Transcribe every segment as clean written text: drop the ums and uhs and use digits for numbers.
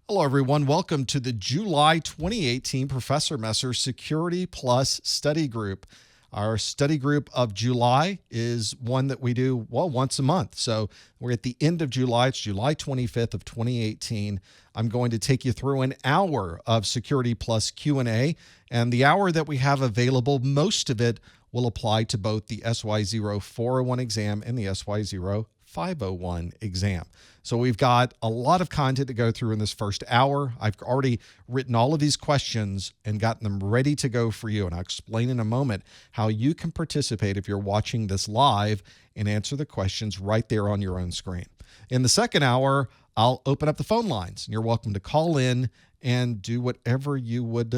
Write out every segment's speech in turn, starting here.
Hello, everyone. Welcome to the July 2018 Professor Messer Security Plus Study Group. Our study group of July is one that we do, once a month. So we're at the end of July. It's July 25th of 2018. I'm going to take you through an hour of Security Plus Q&A. And the hour that we have available, most of it will apply to both the SY0 401 exam and the SY0 501 exam. So we've got a lot of content to go through in this first hour. I've already written all of these questions and gotten them ready to go for you. And I'll explain in a moment how you can participate if you're watching this live and answer the questions right there on your own screen. In the second hour, I'll open up the phone lines, and you're welcome to call in and do whatever you would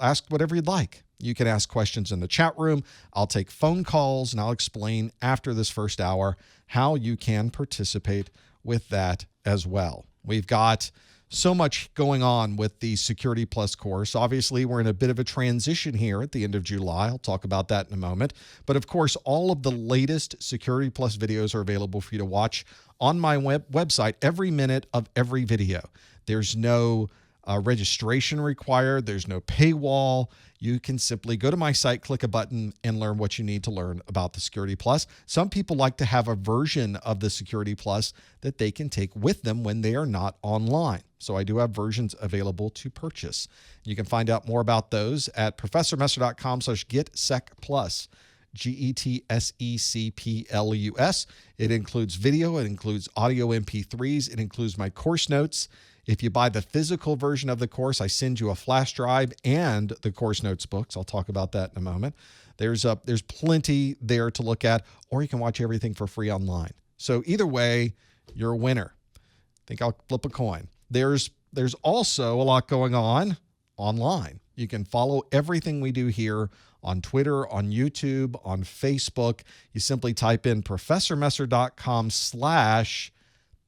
ask, whatever you'd like. You can ask questions in the chat room. I'll take phone calls, and I'll explain after this first hour how you can participate with that as well. We've got so much going on with the Security Plus course. Obviously, we're in a bit of a transition here at the end of July. I'll talk about that in a moment. But of course, all of the latest Security Plus videos are available for you to watch on my website every minute of every video. There's no registration required. There's no paywall. You can simply go to my site, click a button, and learn what you need to learn about the Security Plus. Some people like to have a version of the Security Plus that they can take with them when they are not online. So I do have versions available to purchase. You can find out more about those at professormesser.com/getsecplus. GETSECPLUS. It includes video, it includes audio MP3s, it includes my course notes. If you buy the physical version of the course, I send you a flash drive and the course notes books. I'll talk about that in a moment. There's plenty there to look at, or you can watch everything for free online. So either way, you're a winner. I think I'll flip a coin. There's also a lot going on online. You can follow everything we do here on Twitter, on YouTube, on Facebook. You simply type in professormesser.com/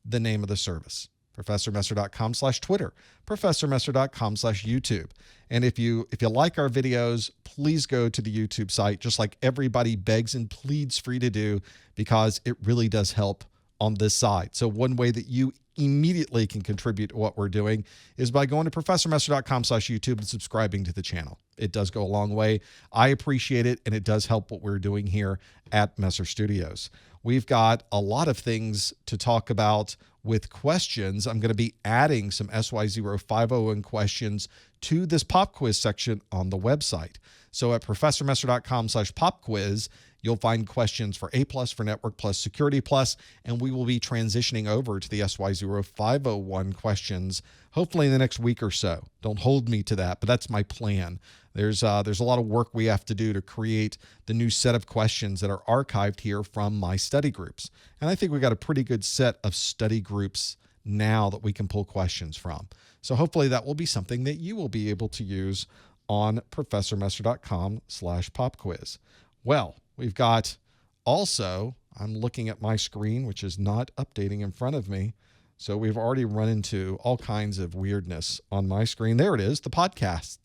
the name of the service. professormesser.com/Twitter, professormesser.com/YouTube. And if you like our videos, please go to the YouTube site, just like everybody begs and pleads for you to do, because it really does help on this side. So one way that you immediately can contribute to what we're doing is by going to professormesser.com/YouTube and subscribing to the channel. It does go a long way. I appreciate it, and it does help what we're doing here at Messer Studios. We've got a lot of things to talk about with questions. I'm going to be adding some SY0 501 questions to this pop quiz section on the website. So at professormesser.com/pop quiz, you'll find questions for A+, for Network Plus, Security Plus, and we will be transitioning over to the SY0 501 questions, hopefully in the next week or so. Don't hold me to that, but that's my plan. There's a lot of work we have to do to create the new set of questions that are archived here from my study groups. And I think we've got a pretty good set of study groups now that we can pull questions from. So hopefully that will be something that you will be able to use on professormesser.com/popquiz. Well, we've got also, I'm looking at my screen, which is not updating in front of me. So we've already run into all kinds of weirdness on my screen. There it is, the podcast.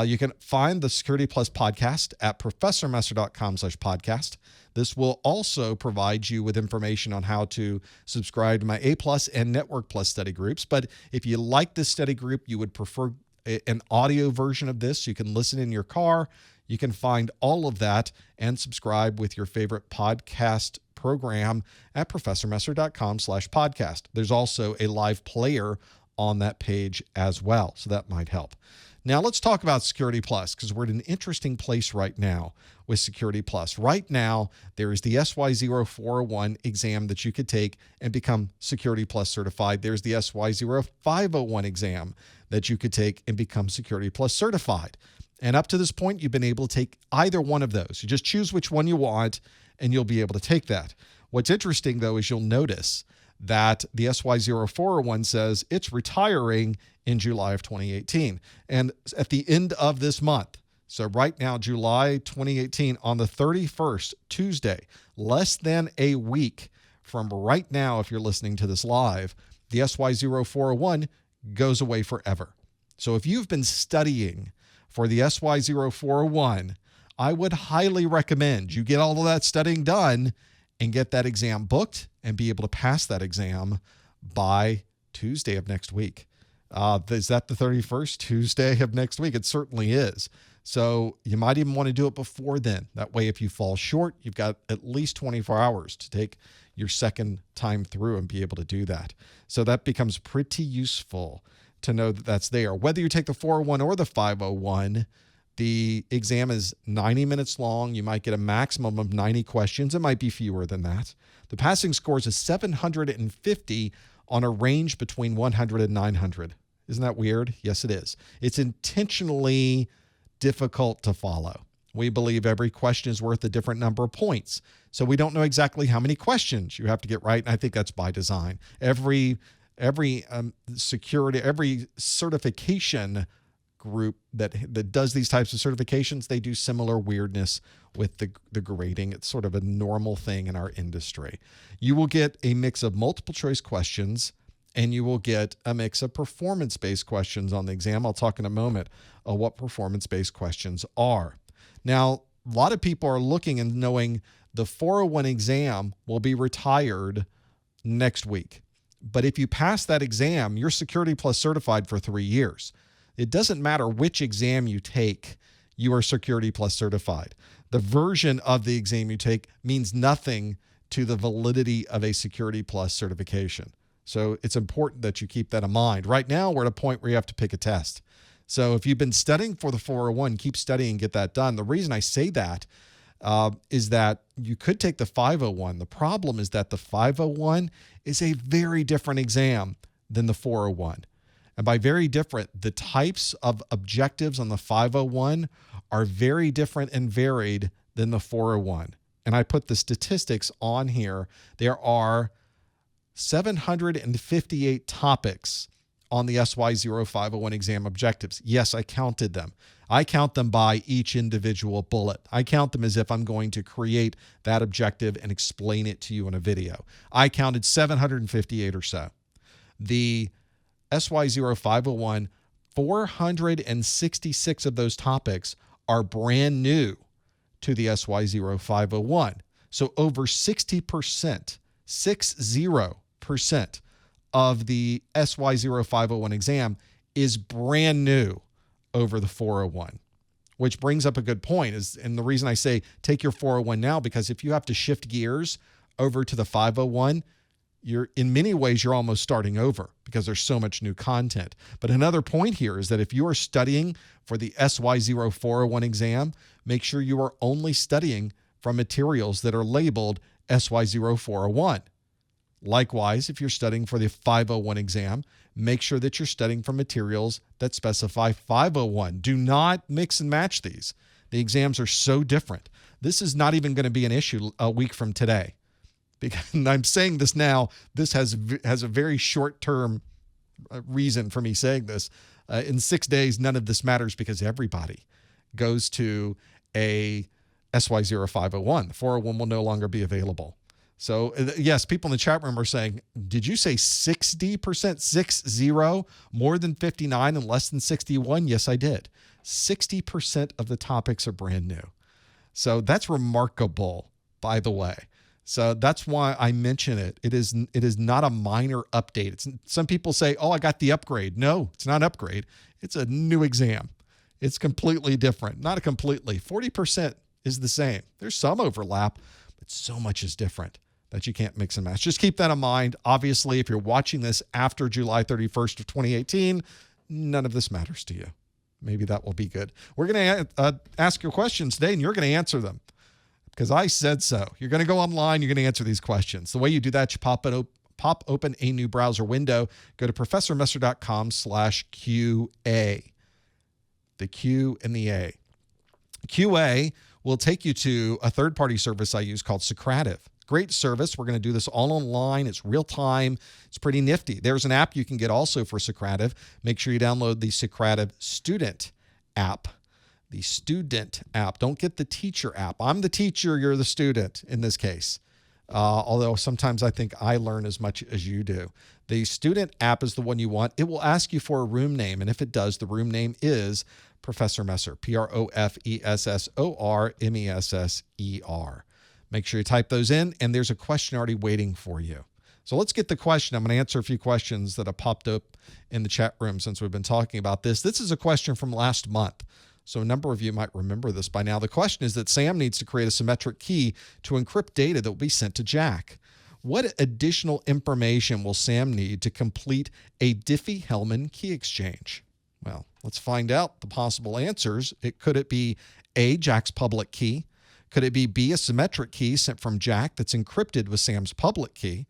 You can find the Security Plus podcast at professormesser.com/podcast. This will also provide you with information on how to subscribe to my A+ and Network Plus study groups. But if you like this study group, you would prefer an audio version of this. You can listen in your car. You can find all of that and subscribe with your favorite podcast program at professormesser.com/podcast. There's also a live player on that page as well, so that might help. Now let's talk about Security Plus, because we're at an interesting place right now with Security Plus. Right now, there is the SY0 401 exam that you could take and become Security Plus certified. There's the SY0 501 exam that you could take and become Security Plus certified. And up to this point, you've been able to take either one of those. You just choose which one you want, and you'll be able to take that. What's interesting, though, is you'll notice that the SY0 401 says it's retiring in July of 2018. And at the end of this month, so right now, July 2018, on the 31st, Tuesday, less than a week from right now, if you're listening to this live, the SY0 401 goes away forever. So if you've been studying for the SY0 401, I would highly recommend you get all of that studying done and get that exam booked and be able to pass that exam by Tuesday of next week. Is that the 31st, Tuesday of next week? It certainly is. So you might even want to do it before then. That way, if you fall short, you've got at least 24 hours to take your second time through and be able to do that. So that becomes pretty useful to know that that's there. Whether you take the 401 or the 501, the exam is 90 minutes long. You might get a maximum of 90 questions. It might be fewer than that. The passing scores is 750 on a range between 100 and 900. Isn't that weird? Yes, it is. It's intentionally difficult to follow. We believe every question is worth a different number of points. So we don't know exactly how many questions you have to get right. And I think that's by design. Every certification group that does these types of certifications, they do similar weirdness with the grading. It's sort of a normal thing in our industry. You will get a mix of multiple choice questions, and you will get a mix of performance-based questions on the exam. I'll talk in a moment of what performance-based questions are. Now, a lot of people are looking and knowing the 401 exam will be retired next week. But if you pass that exam, you're Security Plus certified for 3 years. It doesn't matter which exam you take, you are Security Plus certified. The version of the exam you take means nothing to the validity of a Security Plus certification. So it's important that you keep that in mind. Right now, we're at a point where you have to pick a test. So if you've been studying for the 401, keep studying and get that done. The reason I say that is that you could take the 501. The problem is that the 501 is a very different exam than the 401. And by very different, the types of objectives on the 501 are very different and varied than the 401. And I put the statistics on here. There are 758 topics on the SY0501 exam objectives. Yes, I counted them. I count them by each individual bullet. I count them as if I'm going to create that objective and explain it to you in a video. I counted 758 or so. The SY0501, 466 of those topics are brand new to the SY0501. So over 60%, 60% of the SY0501 exam is brand new over the 401, which brings up a good point. And the reason I say take your 401 now, because if you have to shift gears over to the 501, in many ways, you're almost starting over because there's so much new content. But another point here is that if you are studying for the SY0401 exam, make sure you are only studying from materials that are labeled SY0401. Likewise, if you're studying for the 501 exam, make sure that you're studying from materials that specify 501. Do not mix and match these. The exams are so different. This is not even going to be an issue a week from today. Because, and I'm saying this now, this has a very short-term reason for me saying this. In 6 days, none of this matters because everybody goes to a SY0501. The 401 will no longer be available. So, yes, people in the chat room are saying, did you say 60%? 60? More than 59 and less than 61? Yes, I did. 60% of the topics are brand new. So that's remarkable, by the way. So that's why I mention it. It is not a minor update. Some people say, oh, I got the upgrade. No, it's not an upgrade. It's a new exam. It's completely different. Not a completely. 40% is the same. There's some overlap, but so much is different that you can't mix and match. Just keep that in mind. Obviously, if you're watching this after July 31st of 2018, none of this matters to you. Maybe that will be good. We're going to ask your questions today, and you're going to answer them because I said so. You're going to go online. You're going to answer these questions. The way you do that, you pop open a new browser window. Go to ProfessorMesser.com/QA. The Q and the A. QA will take you to a third-party service I use called Socrative. Great service. We're going to do this all online. It's real time. It's pretty nifty. There's an app you can get also for Socrative. Make sure you download the Socrative Student app. The Student app. Don't get the Teacher app. I'm the teacher. You're the student in this case. Although sometimes I think I learn as much as you do. The Student app is the one you want. It will ask you for a room name. And if it does, the room name is Professor Messer. ProfessorMesser. Make sure you type those in, and there's a question already waiting for you. So let's get the question. I'm going to answer a few questions that have popped up in the chat room since we've been talking about this. This is a question from last month. So a number of you might remember this by now. The question is that Sam needs to create a symmetric key to encrypt data that will be sent to Jack. What additional information will Sam need to complete a Diffie-Hellman key exchange? Well, let's find out the possible answers. Could it be A, Jack's public key? Could it be B, a symmetric key sent from Jack that's encrypted with Sam's public key?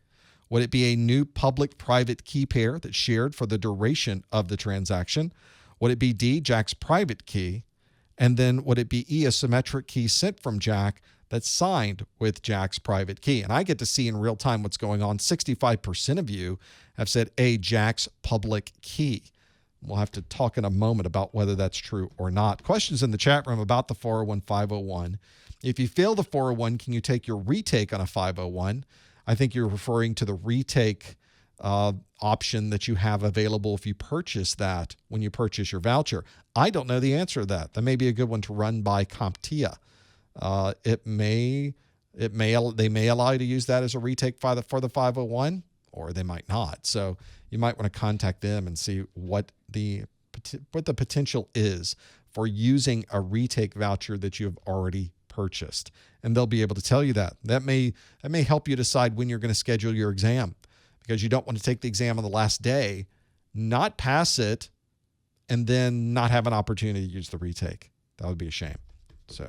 Would it be a new public-private key pair that's shared for the duration of the transaction? Would it be D, Jack's private key? And then would it be E, a symmetric key sent from Jack that's signed with Jack's private key? And I get to see in real time what's going on. 65% of you have said A, Jack's public key. We'll have to talk in a moment about whether that's true or not. Questions in the chat room about the 401, 501. If you fail the 401, can you take your retake on a 501? I think you're referring to the retake option that you have available if you purchase that when you purchase your voucher. I don't know the answer to that. That may be a good one to run by CompTIA. They may allow you to use that as a retake for the 501, or they might not. So you might want to contact them and see what the potential is for using a retake voucher that you have already purchased. And they'll be able to tell you that. That may help you decide when you're going to schedule your exam, because you don't want to take the exam on the last day, not pass it, and then not have an opportunity to use the retake. That would be a shame. So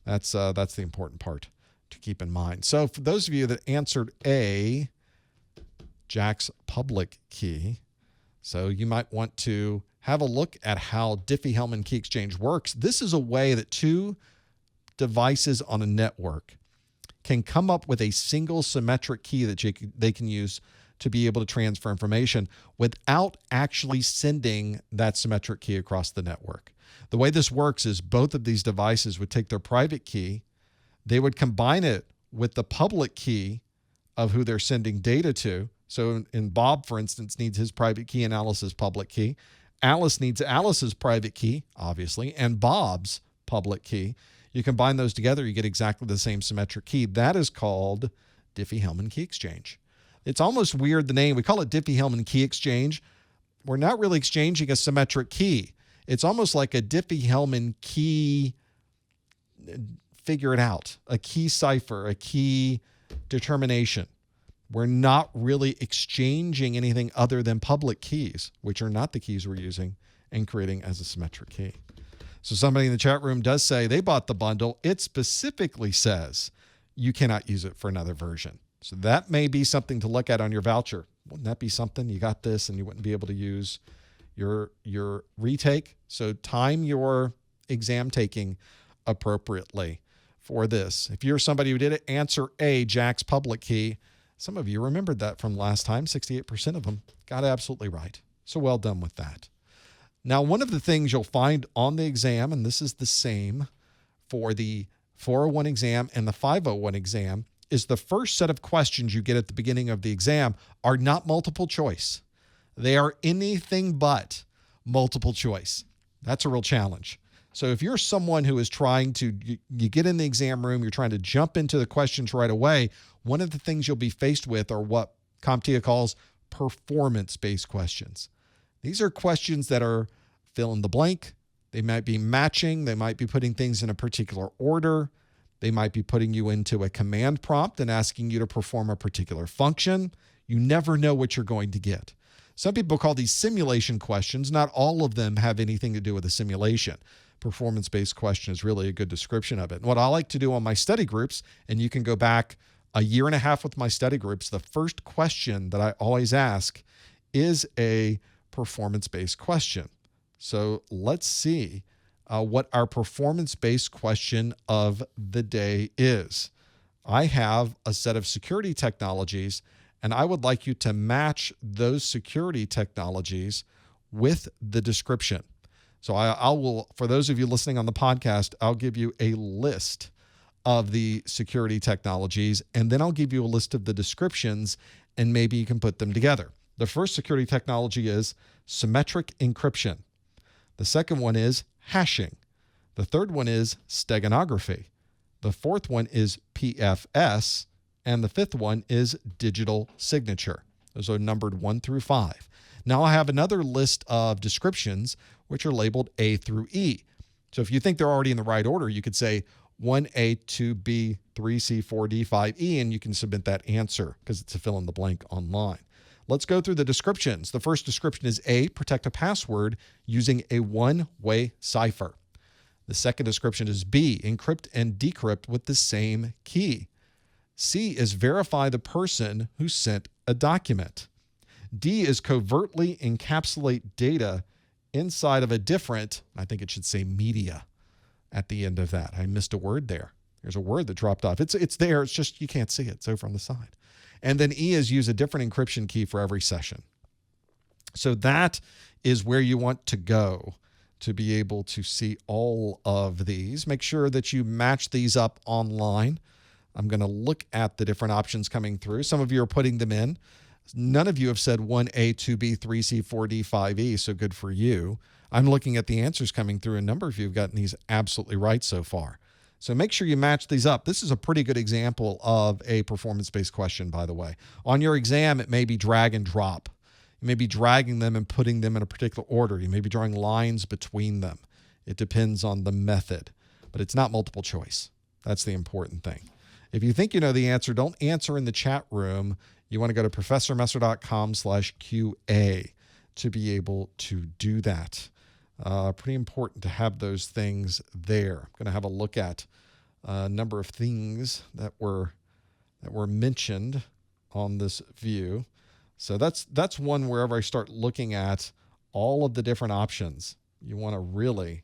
that's the important part to keep in mind. So for those of you that answered A, Jack's public key, so you might want to have a look at how Diffie-Hellman key exchange works. This is a way that two devices on a network can come up with a single symmetric key that they can use to be able to transfer information without actually sending that symmetric key across the network. The way this works is both of these devices would take their private key, they would combine it with the public key of who they're sending data to. So in Bob, for instance, needs his private key and Alice's public key. Alice needs Alice's private key, obviously, and Bob's public key. You combine those together, you get exactly the same symmetric key. That is called Diffie-Hellman key exchange. It's almost weird, the name. We call it Diffie-Hellman key exchange. We're not really exchanging a symmetric key. It's almost like a Diffie-Hellman key, figure it out, a key cipher, a key determination. We're not really exchanging anything other than public keys, which are not the keys we're using and creating as a symmetric key. So somebody in the chat room does say they bought the bundle. It specifically says you cannot use it for another version. So that may be something to look at on your voucher. Wouldn't that be something? You got this and you wouldn't be able to use your retake. So time your exam taking appropriately for this. If you're somebody who did it, answer A, Jack's public key. Some of you remembered that from last time. 68% of them got it absolutely right. So well done with that. Now, one of the things you'll find on the exam, and this is the same for the 401 exam and the 501 exam, is the first set of questions you get at the beginning of the exam are not multiple choice. They are anything but multiple choice. That's a real challenge. So if you're someone who is trying to, you get in the exam room, you're trying to jump into the questions right away, one of the things you'll be faced with are what CompTIA calls performance-based questions. These are questions that are fill in the blank. They might be matching. They might be putting things in a particular order. They might be putting you into a command prompt and asking you to perform a particular function. You never know what you're going to get. Some people call these simulation questions. Not all of them have anything to do with a simulation. Performance-based question is really a good description of it. And what I like to do on my study groups, and you can go back a year and a half with my study groups, the first question that I always ask is a performance-based question. So let's see what our performance-based question of the day is. I have a set of security technologies, and I would like you to match those security technologies with the description. So I will, for those of you listening on the podcast, I'll give you a list of the security technologies, and then I'll give you a list of the descriptions, and maybe you can put them together. The first security technology is symmetric encryption. The second one is hashing. The third one is steganography. The fourth one is PFS. And the fifth one is digital signature. Those are numbered 1 through 5. Now I have another list of descriptions which are labeled A through E. So if you think they're already in the right order, you could say 1A, 2B, 3C, 4D, 5E, and you can submit that answer because it's a fill in the blank online. Let's go through the descriptions. The first description is A, protect a password using a one-way cipher. The second description is B, encrypt and decrypt with the same key. C is verify the person who sent a document. D is covertly encapsulate data inside of a different, I think it should say media at the end of that. I missed a word there. There's a word that dropped off. It's there. It's just you can't see it. It's over on the side. And then E is use a different encryption key for every session. So that is where you want to go to be able to see all of these. Make sure that you match these up online. I'm going to look at the different options coming through. Some of you are putting them in. None of you have said 1A, 2B, 3C, 4D, 5E, so good for you. I'm looking at the answers coming through. A number of you have gotten these absolutely right so far. So make sure you match these up. This is a pretty good example of a performance-based question, by the way. On your exam, it may be drag and drop. You may be dragging them and putting them in a particular order. You may be drawing lines between them. It depends on the method, but it's not multiple choice. That's the important thing. If you think you know the answer, don't answer in the chat room. You want to go to professormesser.com/QA to be able to do that. Pretty important to have those things there. I'm going to have a look at a number of things that were mentioned on this view. So that's one wherever I start looking at all of the different options. You want to really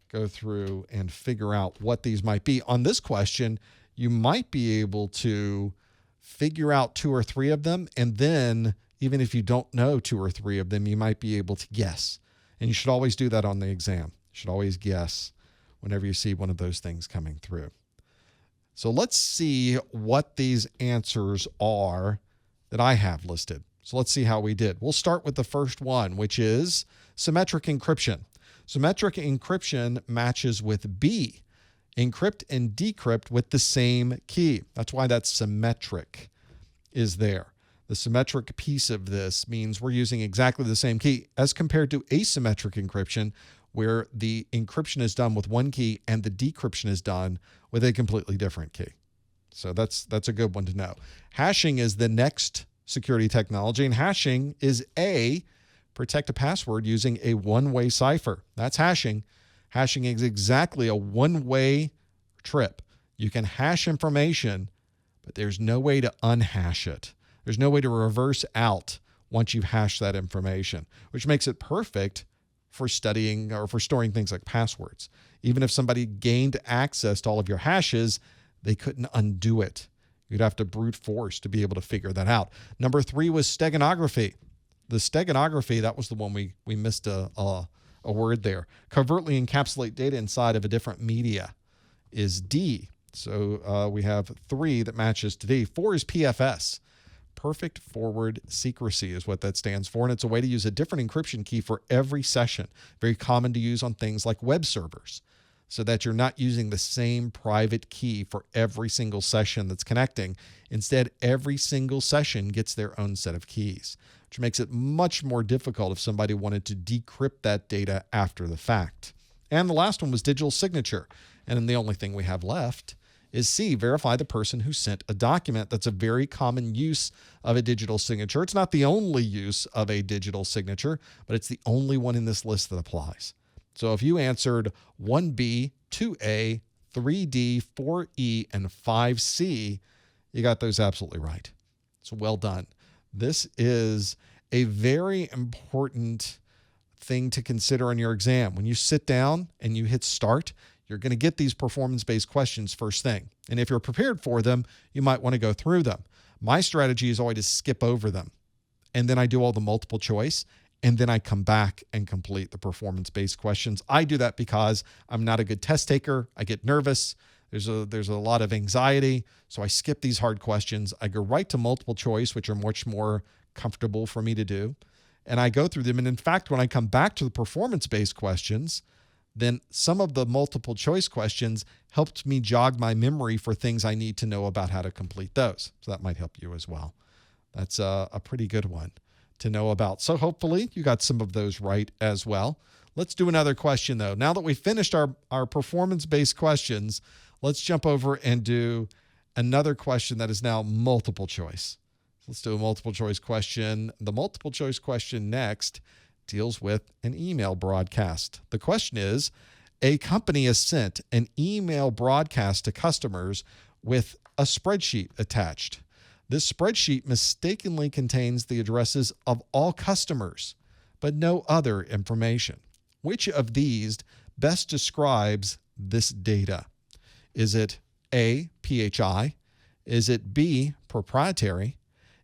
go through and figure out what these might be. On this question, you might be able to figure out 2 or 3 of them, and then even if you don't know 2 or 3 of them, you might be able to guess. And you should always do that on the exam. You should always guess whenever you see one of those things coming through. So let's see what these answers are that I have listed. So let's see how we did. We'll start with the first one, which is symmetric encryption. Symmetric encryption matches with B, encrypt and decrypt with the same key. That's why that symmetric is there. The symmetric piece of this means we're using exactly the same key as compared to asymmetric encryption, where the encryption is done with one key and the decryption is done with a completely different key. So that's a good one to know. Hashing is the next security technology, and hashing is A, protect a password using a one-way cipher. That's hashing. Hashing is exactly a one-way trip. You can hash information, but there's no way to unhash it. There's no way to reverse out once you've hashed that information, which makes it perfect for studying or for storing things like passwords. Even if somebody gained access to all of your hashes, they couldn't undo it. You'd have to brute force to be able to figure that out. Number 3 was steganography. The steganography, that was the one we missed a word there. Covertly encapsulate data inside of a different media is D. So we have 3 that matches to D. 4 is PFS. Perfect forward secrecy is what that stands for, and it's a way to use a different encryption key for every session. Very common to use on things like web servers, so that you're not using the same private key for every single session that's connecting. Instead, every single session gets their own set of keys, which makes it much more difficult if somebody wanted to decrypt that data after the fact. And the last one was digital signature. And then the only thing we have left is C, verify the person who sent a document. That's a very common use of a digital signature. It's not the only use of a digital signature, but it's the only one in this list that applies. So if you answered 1B, 2A, 3D, 4E, and 5C, you got those absolutely right. So well done. This is a very important thing to consider on your exam. When you sit down and you hit start, you're going to get these performance-based questions first thing. And if you're prepared for them, you might want to go through them. My strategy is always to skip over them. And then I do all the multiple choice. And then I come back and complete the performance-based questions. I do that because I'm not a good test taker. I get nervous. There's a lot of anxiety. So I skip these hard questions. I go right to multiple choice, which are much more comfortable for me to do. And I go through them. And in fact, when I come back to the performance-based questions, then some of the multiple choice questions helped me jog my memory for things I need to know about how to complete those. So that might help you as well. That's a pretty good one to know about. So hopefully you got some of those right as well. Let's do another question though. Now that we've finished our performance-based questions, let's jump over and do another question that is now multiple choice. Let's do a multiple choice question. The multiple choice question next deals with an email broadcast. The question is, a company has sent an email broadcast to customers with a spreadsheet attached. This spreadsheet mistakenly contains the addresses of all customers, but no other information. Which of these best describes this data? Is it A, PHI? Is it B, proprietary?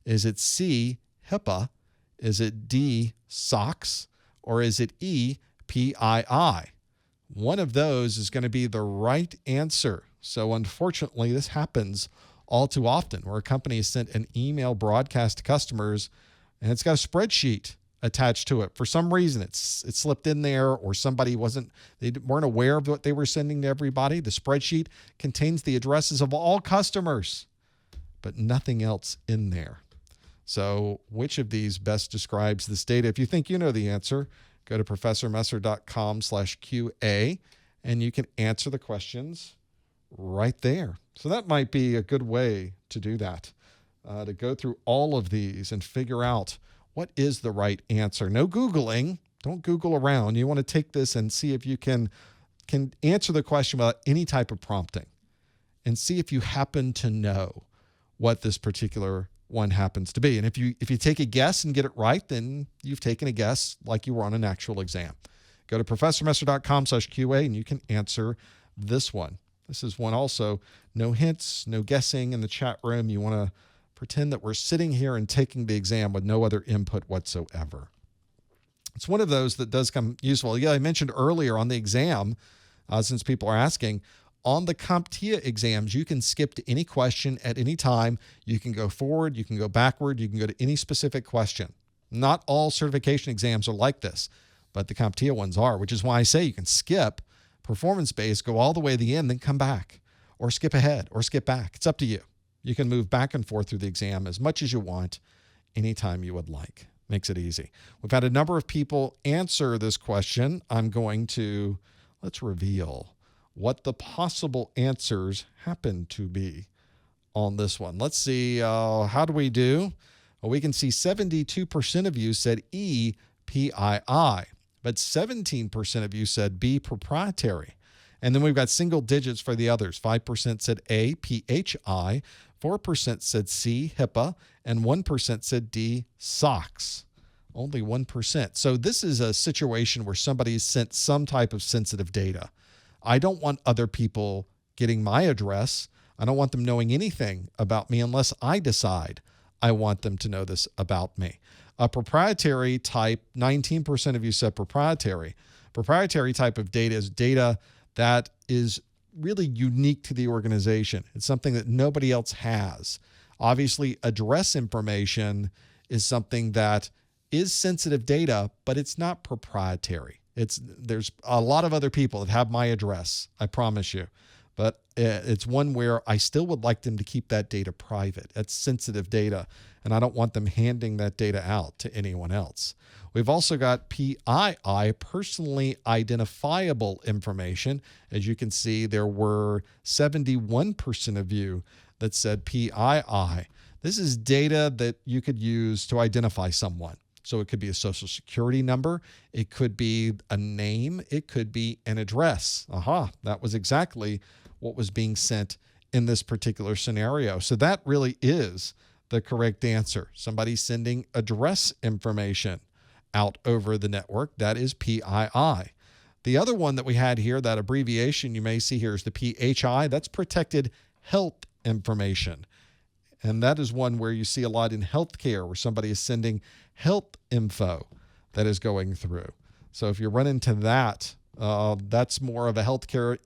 Is it C, HIPAA? Is it D, SOX? Or is it E, PII? One of those is going to be the right answer. So unfortunately, this happens all too often where a company has sent an email broadcast to customers and it's got a spreadsheet attached to it. For some reason, it slipped in there, or somebody they weren't aware of what they were sending to everybody. The spreadsheet contains the addresses of all customers, but nothing else in there. So which of these best describes this data? If you think you know the answer, go to professormesser.com/QA and you can answer the questions right there. So that might be a good way to do that, to go through all of these and figure out what is the right answer. No Googling. Don't Google around. You want to take this and see if you can answer the question without any type of prompting and see if you happen to know what this particular one happens to be. And if you take a guess and get it right, then you've taken a guess like you were on an actual exam. Go to professormesser.com/QA and you can answer this one. This is one also, no hints, no guessing in the chat room. You want to pretend that we're sitting here and taking the exam with no other input whatsoever. It's one of those that does come useful. Yeah, I mentioned earlier on the exam, since people are asking, on the CompTIA exams, you can skip to any question at any time. You can go forward, you can go backward, you can go to any specific question. Not all certification exams are like this, but the CompTIA ones are, which is why I say you can skip performance-based, go all the way to the end, then come back, or skip ahead, or skip back. It's up to you. You can move back and forth through the exam as much as you want, anytime you would like. Makes it easy. We've had a number of people answer this question. Let's reveal what the possible answers happen to be on this one. Let's see, how do we do? Well, we can see 72% of you said E, PII, but 17% of you said B, proprietary. And then we've got single digits for the others. 5% said A, PHI, 4% said C, HIPAA, and 1% said D, SOX. Only 1%. So this is a situation where somebody has sent some type of sensitive data. I don't want other people getting my address. I don't want them knowing anything about me unless I decide I want them to know this about me. A proprietary type, 19% of you said proprietary. Proprietary type of data is data that is really unique to the organization. It's something that nobody else has. Obviously, address information is something that is sensitive data, but it's not proprietary. There's a lot of other people that have my address, I promise you. But it's one where I still would like them to keep that data private. That's sensitive data, and I don't want them handing that data out to anyone else. We've also got PII, personally identifiable information. As you can see, there were 71% of you that said PII. This is data that you could use to identify someone. So it could be a social security number. It could be a name. It could be an address. Aha, that was exactly what was being sent in this particular scenario. So that really is the correct answer. Somebody sending address information out over the network. That is PII. The other one that we had here, that abbreviation you may see here, is the PHI. That's protected health information. And that is one where you see a lot in healthcare, where somebody is sending health info that is going through. So if you run into that, that's more of a healthcare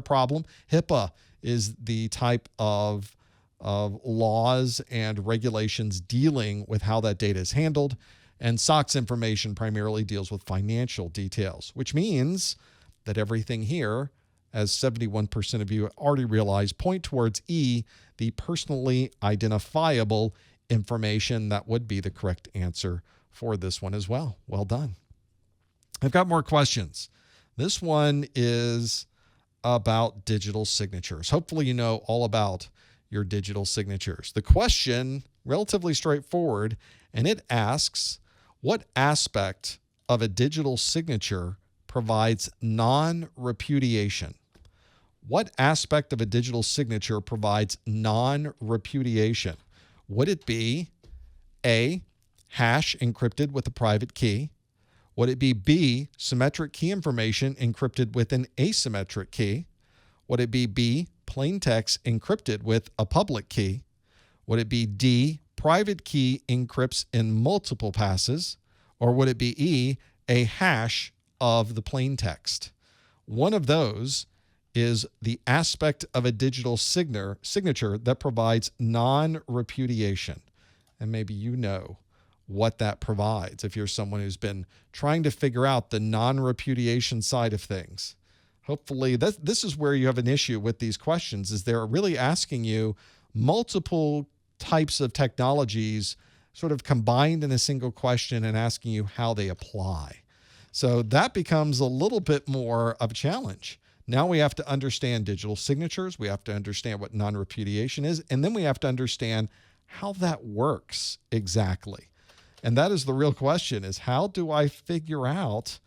problem. HIPAA is the type of laws and regulations dealing with how that data is handled. And SOX information primarily deals with financial details, which means that everything here, as 71% of you already realized, point towards E, the personally identifiable information. That would be the correct answer for this one as well. Well done. I've got more questions. This one is about digital signatures. Hopefully you know all about your digital signatures. The question, relatively straightforward, and it asks, what aspect of a digital signature provides non-repudiation? What aspect of a digital signature provides non-repudiation? Would it be A, hash encrypted with a private key? Would it be B, symmetric key information encrypted with an asymmetric key? Would it be B, plain text encrypted with a public key? Would it be D, private key encrypts in multiple passes? Or would it be E, a hash of the plain text? One of those is the aspect of a digital signature that provides non-repudiation. And maybe you know what that provides if you're someone who's been trying to figure out the non-repudiation side of things. Hopefully this is where you have an issue with these questions, is they're really asking you multiple types of technologies sort of combined in a single question and asking you how they apply. So that becomes a little bit more of a challenge. Now we have to understand digital signatures, we have to understand what non-repudiation is, and then we have to understand how that works exactly. And that is the real question, is how do I figure out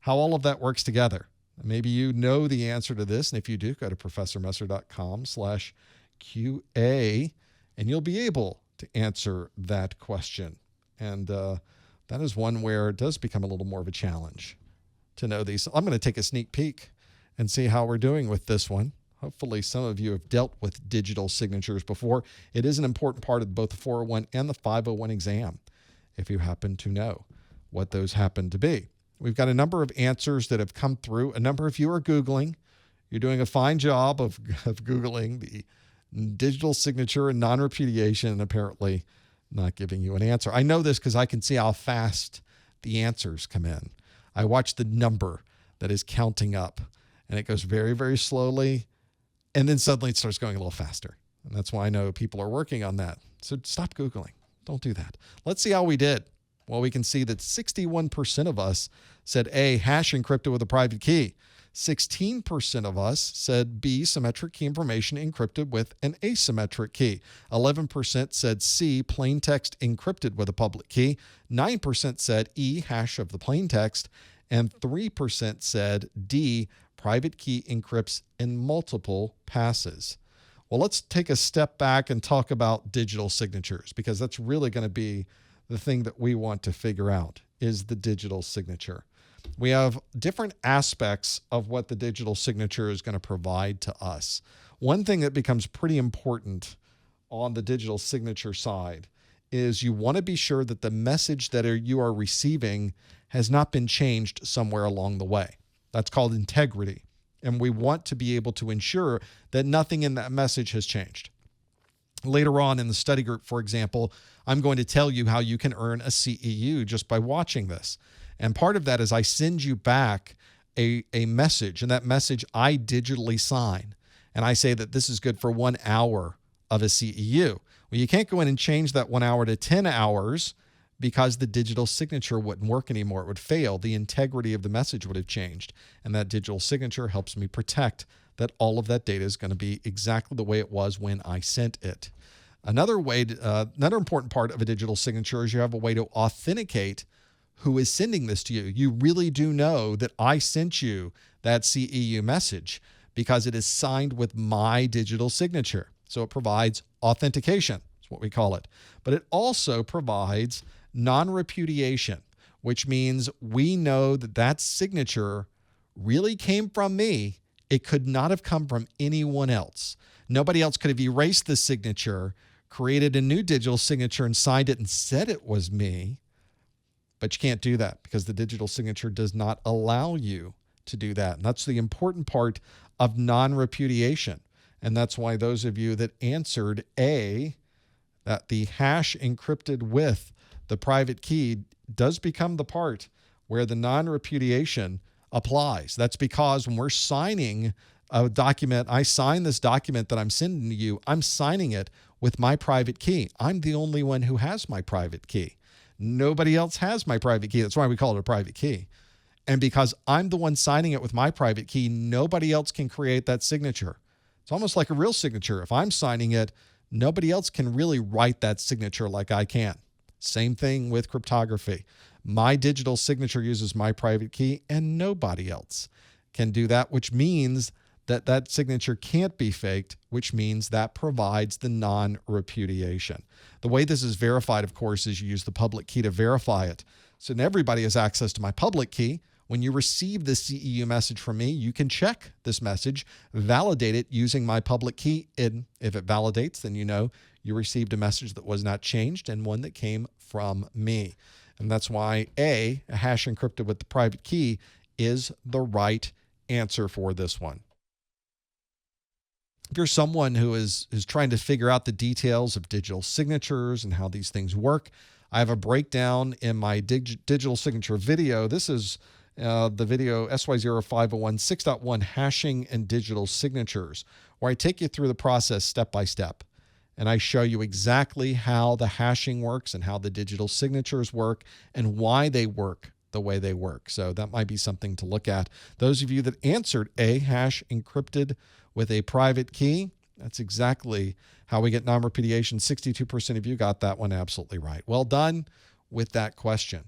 how all of that works together? Maybe you know the answer to this, and if you do, go to professormesser.com/QA, and you'll be able to answer that question. And that is one where it does become a little more of a challenge to know these. I'm going to take a sneak peek and see how we're doing with this one. Hopefully some of you have dealt with digital signatures before. It is an important part of both the 401 and the 501 exam, if you happen to know what those happen to be. We've got a number of answers that have come through. A number of you are Googling. You're doing a fine job of Googling the digital signature and non-repudiation, and apparently not giving you an answer. I know this because I can see how fast the answers come in. I watch the number that is counting up, and it goes very, very slowly, and then suddenly it starts going a little faster. And that's why I know people are working on that. So stop Googling. Don't do that. Let's see how we did. Well, we can see that 61% of us said A, hash encrypted with a private key. 16% of us said B, symmetric key information encrypted with an asymmetric key. 11% said C, plain text encrypted with a public key. 9% said E, hash of the plain text. And 3% said D, private key encrypts in multiple passes. Well, let's take a step back and talk about digital signatures, because that's really going to be the thing that we want to figure out, is the digital signature. We have different aspects of what the digital signature is going to provide to us. One thing that becomes pretty important on the digital signature side is you want to be sure that the message that you are receiving has not been changed somewhere along the way. That's called integrity. And we want to be able to ensure that nothing in that message has changed. Later on in the study group, for example, I'm going to tell you how you can earn a CEU just by watching this. And part of that is I send you back a message, and that message I digitally sign. And I say that this is good for 1 hour of a CEU. Well, you can't go in and change that 1 hour to 10 hours because the digital signature wouldn't work anymore. It would fail. The integrity of the message would have changed. And that digital signature helps me protect that all of that data is going to be exactly the way it was when I sent it. Another important part of a digital signature is you have a way to authenticate who is sending this to you. You really do know that I sent you that CEU message because it is signed with my digital signature. So it provides authentication. That's what we call it. But it also provides non-repudiation, which means we know that that signature really came from me. It could not have come from anyone else. Nobody else could have erased the signature, created a new digital signature and signed it and said it was me. But you can't do that because the digital signature does not allow you to do that. And that's the important part of non-repudiation. And that's why those of you that answered A, that the hash encrypted with the private key does become the part where the non-repudiation applies. That's because when we're signing a document, I sign this document that I'm sending to you, I'm signing it with my private key. I'm the only one who has my private key. Nobody else has my private key. That's why we call it a private key. And because I'm the one signing it with my private key, nobody else can create that signature. It's almost like a real signature. If I'm signing it, nobody else can really write that signature like I can. Same thing with cryptography. My digital signature uses my private key, and nobody else can do that, which means that that signature can't be faked, which means that provides the non-repudiation. The way this is verified, of course, is you use the public key to verify it. So now everybody has access to my public key. When you receive the CEU message from me, you can check this message, validate it using my public key. And if it validates, then you know you received a message that was not changed and one that came from me. And that's why a hash encrypted with the private key is the right answer for this one. If you're someone who is trying to figure out the details of digital signatures and how these things work, I have a breakdown in my digital signature video. This is the video SY0501 6.1 hashing and digital signatures, where I take you through the process step by step. And I show you exactly how the hashing works and how the digital signatures work and why they work the way they work. So that might be something to look at. Those of you that answered A, hash encrypted with a private key, that's exactly how we get non-repudiation. 62% of you got that one absolutely right. Well done with that question.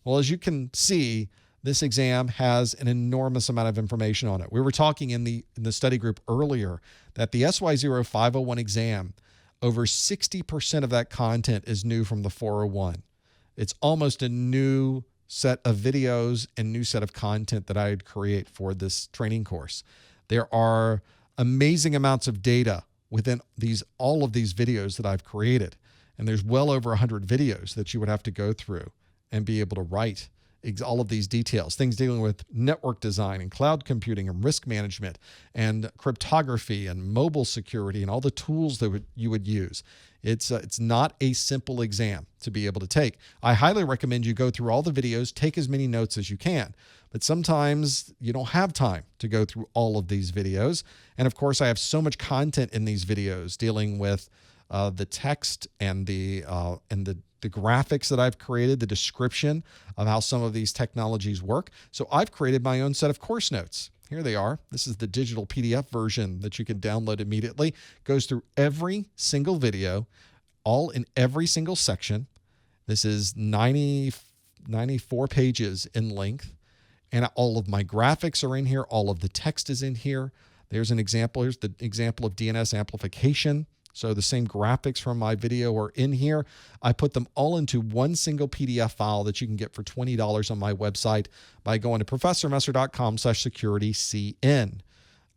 Well, as you can see, this exam has an enormous amount of information on it. We were talking in the study group earlier that the SY0501 exam, over 60% of that content is new from the 401. It's almost a new set of videos and new set of content that I'd create for this training course. There are amazing amounts of data within all of these videos that I've created. And there's well over 100 videos that you would have to go through and be able to write all of these details, things dealing with network design and cloud computing and risk management and cryptography and mobile security and all the tools that you would use. It's not a simple exam to be able to take. I highly recommend you go through all the videos, take as many notes as you can. But sometimes you don't have time to go through all of these videos. And of course, I have so much content in these videos dealing with the text and the graphics that I've created, the description of how some of these technologies work. So I've created my own set of course notes. Here they are. This is the digital PDF version that you can download immediately. Goes through every single video, all in every single section. This is 94 pages in length. And all of my graphics are in here. All of the text is in here. There's an example. Here's the example of DNS amplification. So the same graphics from my video are in here. I put them all into one single PDF file that you can get for $20 on my website by going to professormesser.com/securitycn.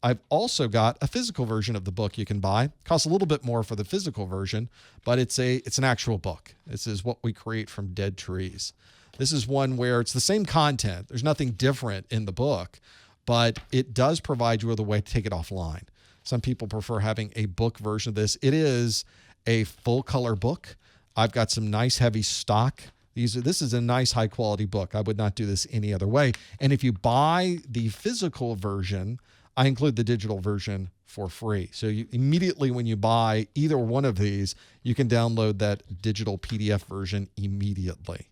I've also got a physical version of the book you can buy. It costs a little bit more for the physical version, but it's an actual book. This is what we create from dead trees. This is one where it's the same content. There's nothing different in the book, but it does provide you with a way to take it offline. Some people prefer having a book version of this. It is a full color book. I've got some nice heavy stock. This is a nice high quality book. I would not do this any other way. And if you buy the physical version, I include the digital version for free. So you immediately when you buy either one of these, you can download that digital PDF version immediately.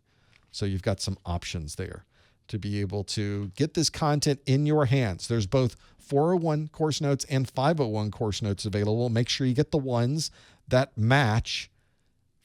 So you've got some options there to be able to get this content in your hands. There's both 401 course notes and 501 course notes available. Make sure you get the ones that match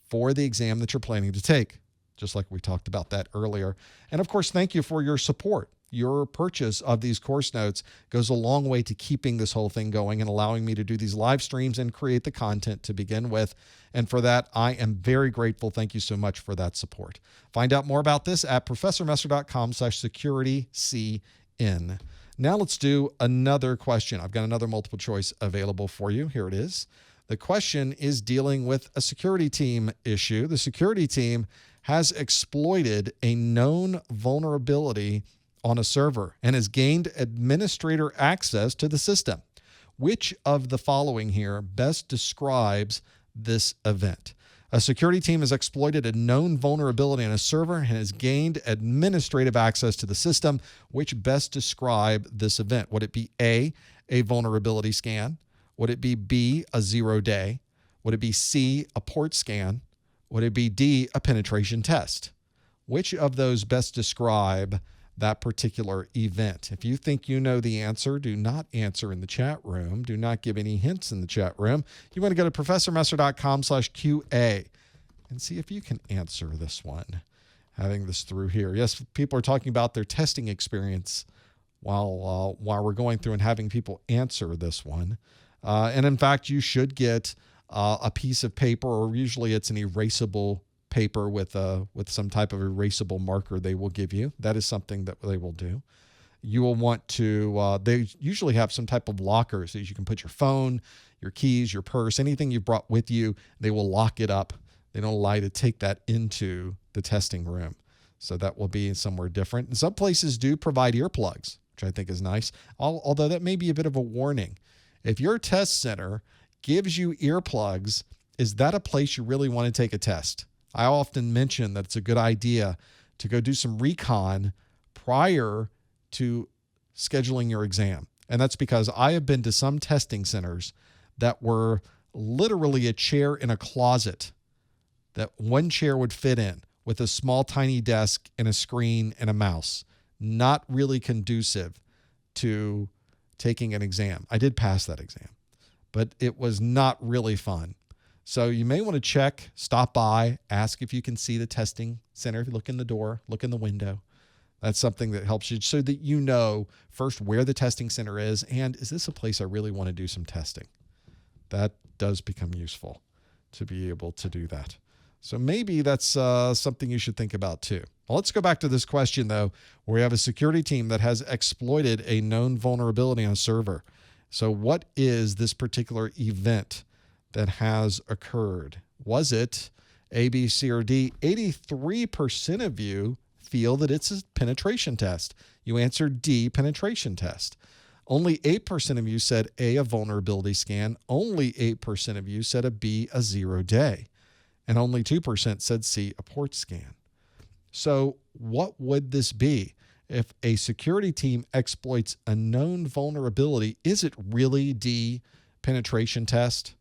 for the exam that you're planning to take, just like we talked about that earlier. And of course, thank you for your support. Your purchase of these course notes goes a long way to keeping this whole thing going and allowing me to do these live streams and create the content to begin with. And for that, I am very grateful. Thank you so much for that support. Find out more about this at professormesser.com/securitycn. Now let's do another question. I've got another multiple choice available for you. Here it is. The question is dealing with a security team issue. The security team has exploited a known vulnerability on a server and has gained administrator access to the system. Which of the following here best describes this event? A security team has exploited a known vulnerability in a server and has gained administrative access to the system. Which best describe this event? Would it be A, a vulnerability scan? Would it be B, a 0-day? Would it be C, a port scan? Would it be D, a penetration test? Which of those best describe that particular event? If you think you know the answer, do not answer in the chat room. Do not give any hints in the chat room. You want to go to ProfessorMesser.com/QA and see if you can answer this one. Having this through here. Yes, people are talking about their testing experience while we're going through and having people answer this one. And in fact, you should get a piece of paper, or usually it's an erasable paper with some type of erasable marker they will give you. That is something that they will do. You will want to, they usually have some type of locker so you can put your phone, your keys, your purse, anything you brought with you. They will lock it up. They don't allow you to take that into the testing room. So that will be somewhere different. And some places do provide earplugs, which I think is nice. Although that may be a bit of a warning. If your test center gives you earplugs, is that a place you really want to take a test? I often mention that it's a good idea to go do some recon prior to scheduling your exam. And that's because I have been to some testing centers that were literally a chair in a closet that one chair would fit in with a small, tiny desk and a screen and a mouse. Not really conducive to taking an exam. I did pass that exam, but it was not really fun. So you may want to check, stop by, ask if you can see the testing center. Look in the door, look in the window. That's something that helps you so that you know first where the testing center is and is this a place I really want to do some testing? That does become useful to be able to do that. So maybe that's something you should think about too. Well, let's go back to this question though, where we have a security team that has exploited a known vulnerability on a server. So what is this particular event that has occurred? Was it A, B, C, or D? 83% of you feel that it's a penetration test. You answered D, penetration test. Only 8% of you said A, a vulnerability scan. Only 8% of you said a B, a 0-day. And only 2% said C, a port scan. So what would this be? If a security team exploits a known vulnerability, is it really D, penetration test?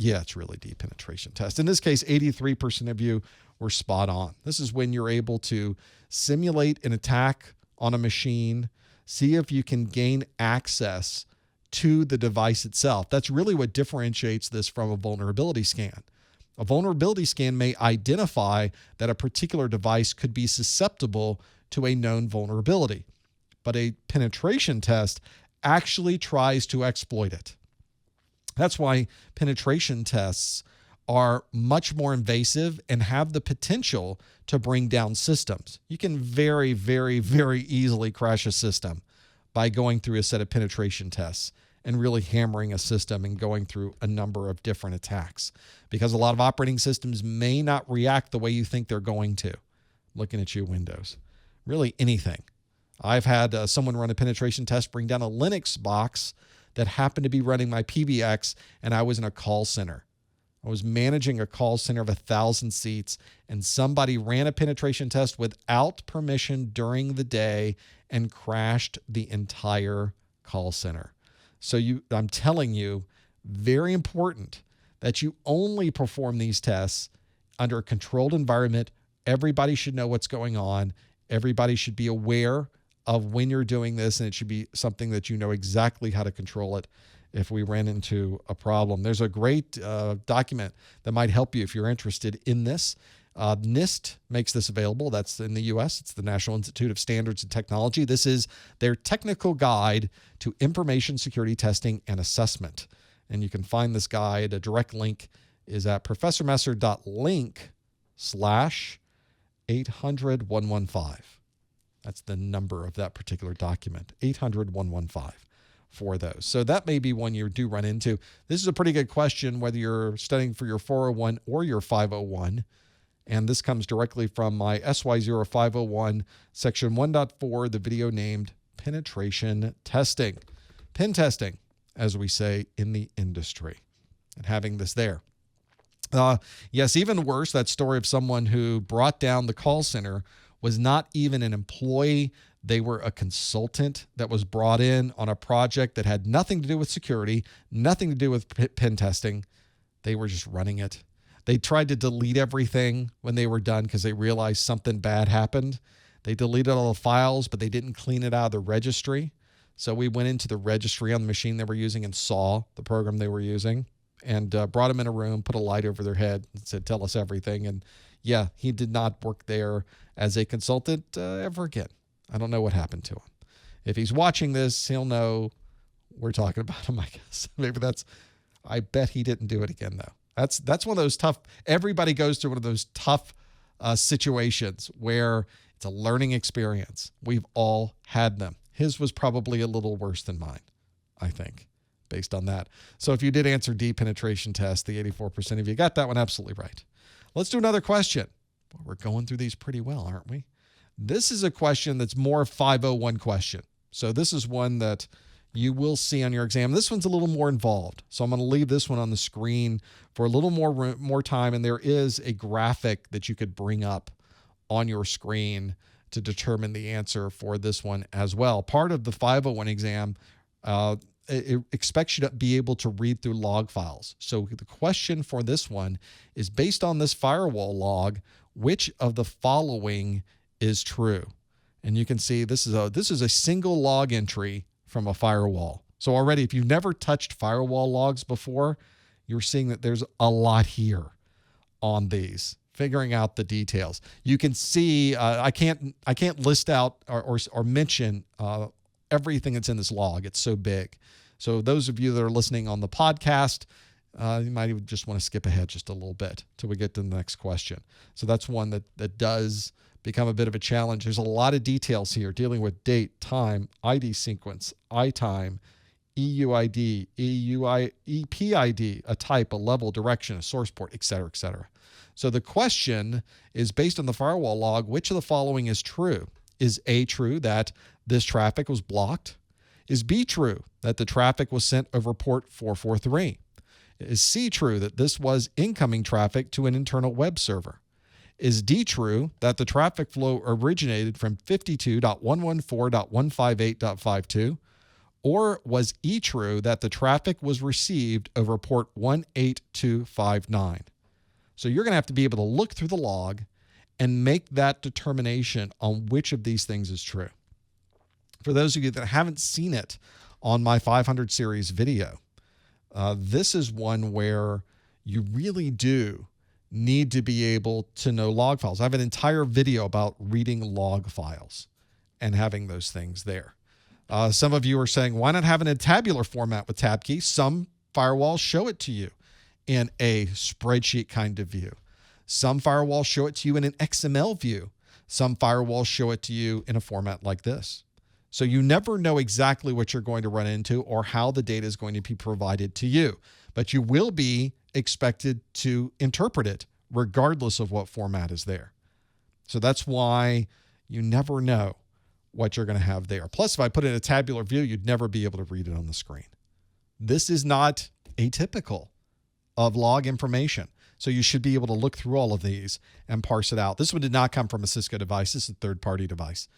Yeah, it's really D, penetration test. In this case, 83% of you were spot on. This is when you're able to simulate an attack on a machine, see if you can gain access to the device itself. That's really what differentiates this from a vulnerability scan. A vulnerability scan may identify that a particular device could be susceptible to a known vulnerability, but a penetration test actually tries to exploit it. That's why penetration tests are much more invasive and have the potential to bring down systems. You can very, very, very easily crash a system by going through a set of penetration tests and really hammering a system and going through a number of different attacks, because a lot of operating systems may not react the way you think they're going to. Looking at you, Windows. Really anything. I've had someone run a penetration test, bring down a Linux box that happened to be running my PBX, and I was in a call center. I was managing a call center of 1,000 seats, and somebody ran a penetration test without permission during the day and crashed the entire call center. So I'm telling you, very important that you only perform these tests under a controlled environment. Everybody should know what's going on. Everybody should be aware of when you're doing this, and it should be something that you know exactly how to control it if we ran into a problem. There's a great document that might help you if you're interested in this. NIST makes this available. That's in the U.S. It's the National Institute of Standards and Technology. This is their technical guide to information security testing and assessment. And you can find this guide. A direct link is at professormesser.link/800-115. That's the number of that particular document, 800-115 for those. So that may be one you do run into. This is a pretty good question, whether you're studying for your 401 or your 501. And this comes directly from my SY0501, section 1.4, the video named Penetration Testing. Pen testing, as we say in the industry, and having this there. Yes, even worse, that story of someone who brought down the call center was not even an employee. They were a consultant that was brought in on a project that had nothing to do with security, nothing to do with pen testing. They were just running it. They tried to delete everything when they were done because they realized something bad happened. They deleted all the files, but they didn't clean it out of the registry. So we went into the registry on the machine they were using and saw the program they were using, and brought them in a room, put a light over their head, and said, tell us everything. And yeah, he did not work there as a consultant ever again. I don't know what happened to him. If he's watching this, he'll know we're talking about him, I guess. Maybe I bet he didn't do it again, though. That's one of those tough, everybody goes through one of those tough situations where it's a learning experience. We've all had them. His was probably a little worse than mine, I think, based on that. So if you did answer D, penetration test, the 84% of you got that one absolutely right. Let's do another question. Well, we're going through these pretty well, aren't we? This is a question that's more 501 question. So this is one that you will see on your exam. This one's a little more involved. So I'm going to leave this one on the screen for a little more time. And there is a graphic that you could bring up on your screen to determine the answer for this one as well. Part of the 501 exam it expects you to be able to read through log files. So the question for this one is, based on this firewall log, which of the following is true? And you can see this is a single log entry from a firewall. So already, if you've never touched firewall logs before, you're seeing that there's a lot here on these, figuring out the details. You can see I can't list out or mention everything that's in this log. It's so big. So those of you that are listening on the podcast, you might even just want to skip ahead just a little bit till we get to the next question. So that's one that does become a bit of a challenge. There's a lot of details here dealing with date, time, ID sequence, ITIME, EUID, EPID, a type, a level, direction, a source port, et cetera, et cetera. So the question is, based on the firewall log, which of the following is true? Is A true, that this traffic was blocked? Is B true, that the traffic was sent over port 443? Is C true, that this was incoming traffic to an internal web server? Is D true, that the traffic flow originated from 52.114.158.52? Or was E true, that the traffic was received over port 18259? So you're going to have to be able to look through the log and make that determination on which of these things is true. For those of you that haven't seen it on my 500 series video, this is one where you really do need to be able to know log files. I have an entire video about reading log files and having those things there. Some of you are saying, why not have it in a tabular format with tab keys? Some firewalls show it to you in a spreadsheet kind of view. Some firewalls show it to you in an XML view. Some firewalls show it to you in a format like this. So you never know exactly what you're going to run into or how the data is going to be provided to you, but you will be expected to interpret it regardless of what format is there. So that's why you never know what you're going to have there. Plus, if I put it in a tabular view, you'd never be able to read it on the screen. This is not atypical of log information. So you should be able to look through all of these and parse it out. This one did not come from a Cisco device. This is a third-party device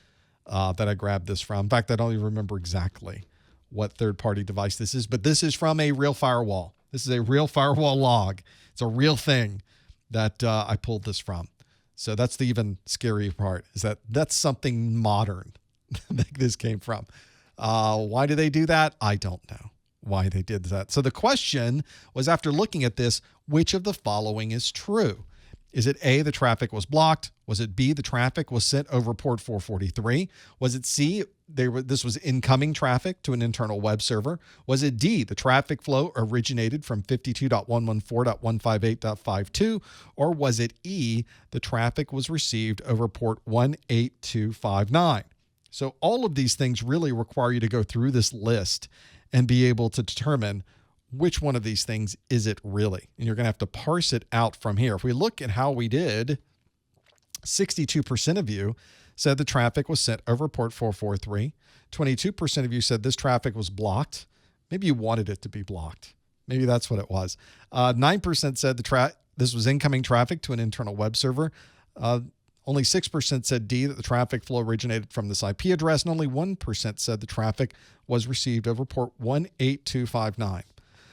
that I grabbed this from. In fact, I don't even remember exactly what third-party device this is, but this is from a real firewall. This is a real firewall log. It's a real thing that I pulled this from. So that's the even scarier part, is that that's something modern that this came from. Why do they do that? I don't know why they did that. So the question was, after looking at this, which of the following is true? Is it A, the traffic was blocked? Was it B, the traffic was sent over port 443? Was it C, this was incoming traffic to an internal web server? Was it D, the traffic flow originated from 52.114.158.52? Or was it E, the traffic was received over port 18259? So all of these things really require you to go through this list and be able to determine which one of these things is it really. And you're going to have to parse it out from here. If we look at how we did, 62% of you said the traffic was sent over port 443. 22% of you said this traffic was blocked. Maybe you wanted it to be blocked. Maybe that's what it was. 9% said the this was incoming traffic to an internal web server. Only 6% said D, that the traffic flow originated from this IP address, and only 1% said the traffic was received over port 18259.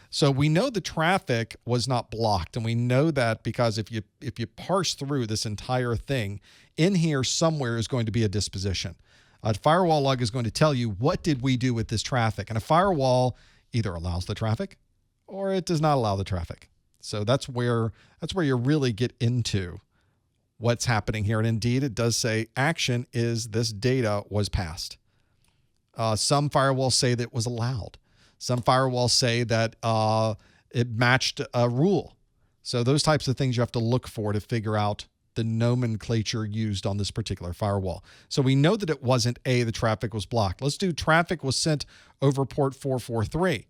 So we know the traffic was not blocked, and we know that because if you parse through this entire thing, in here somewhere is going to be a disposition. A firewall log is going to tell you, what did we do with this traffic? And a firewall either allows the traffic or it does not allow the traffic. So that's where you really get into what's happening here. And indeed, it does say action is this data was passed. Some firewalls say that it was allowed. Some firewalls say that it matched a rule. So those types of things you have to look for to figure out the nomenclature used on this particular firewall. So we know that it wasn't A, the traffic was blocked. Let's do traffic was sent over port 443.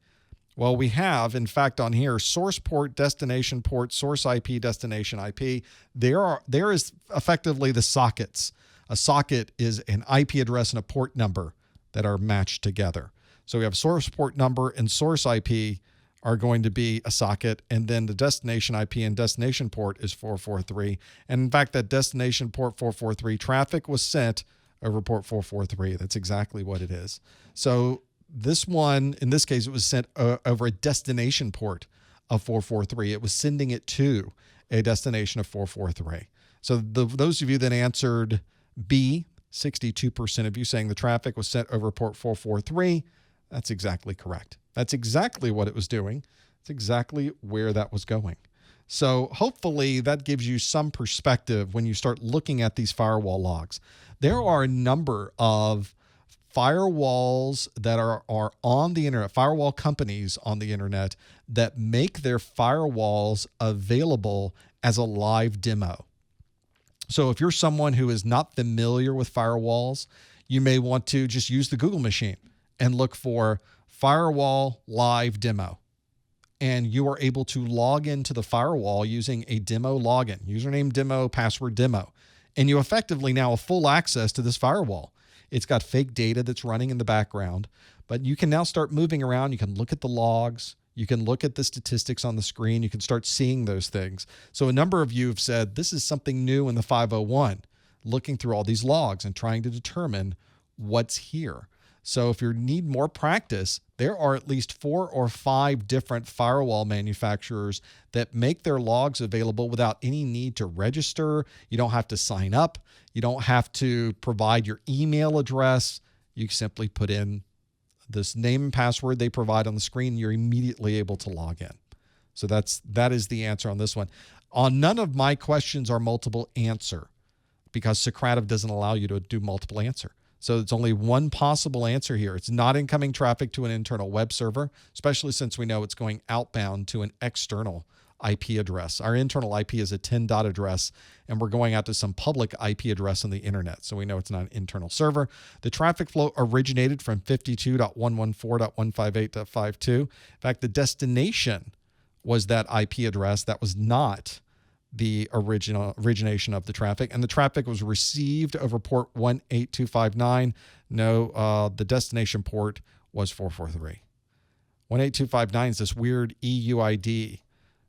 Well, we have, in fact, on here, source port, destination port, source IP, destination IP. There is effectively the sockets. A socket is an IP address and a port number that are matched together. So we have source port number and source IP are going to be a socket, and then the destination IP and destination port is 443. And in fact, that destination port 443 traffic was sent over port 443. That's exactly what it is. So this one, in this case, it was sent over a destination port of 443. It was sending it to a destination of 443. So those of you that answered B, 62% of you saying the traffic was sent over port 443, that's exactly correct. That's exactly what it was doing. It's exactly where that was going. So hopefully that gives you some perspective when you start looking at these firewall logs. There are a number of firewalls that are on the internet, firewall companies on the internet that make their firewalls available as a live demo. So if you're someone who is not familiar with firewalls, you may want to just use the Google machine and look for firewall live demo. And you are able to log into the firewall using a demo login, username demo, password demo. And you effectively now have full access to this firewall. It's got fake data that's running in the background, but you can now start moving around. You can look at the logs. You can look at the statistics on the screen. You can start seeing those things. So a number of you have said, this is something new in the 501, looking through all these logs and trying to determine what's here. So if you need more practice, there are at least 4 or 5 different firewall manufacturers that make their logs available without any need to register. You don't have to sign up. You don't have to provide your email address. You simply put in this name and password they provide on the screen, and you're immediately able to log in. So that is the answer on this one. On none of my questions are multiple answer because Socrative doesn't allow you to do multiple answer. So it's only one possible answer here. It's not incoming traffic to an internal web server, especially since we know it's going outbound to an external IP address. Our internal IP is a 10 dot address, and we're going out to some public IP address on the internet. So we know it's not an internal server. The traffic flow originated from 52.114.158.52. In fact, the destination was that IP address. That was not the origination of the traffic, and the traffic was received over port 18259. No, the destination port was 443. 18259 is this weird EUID.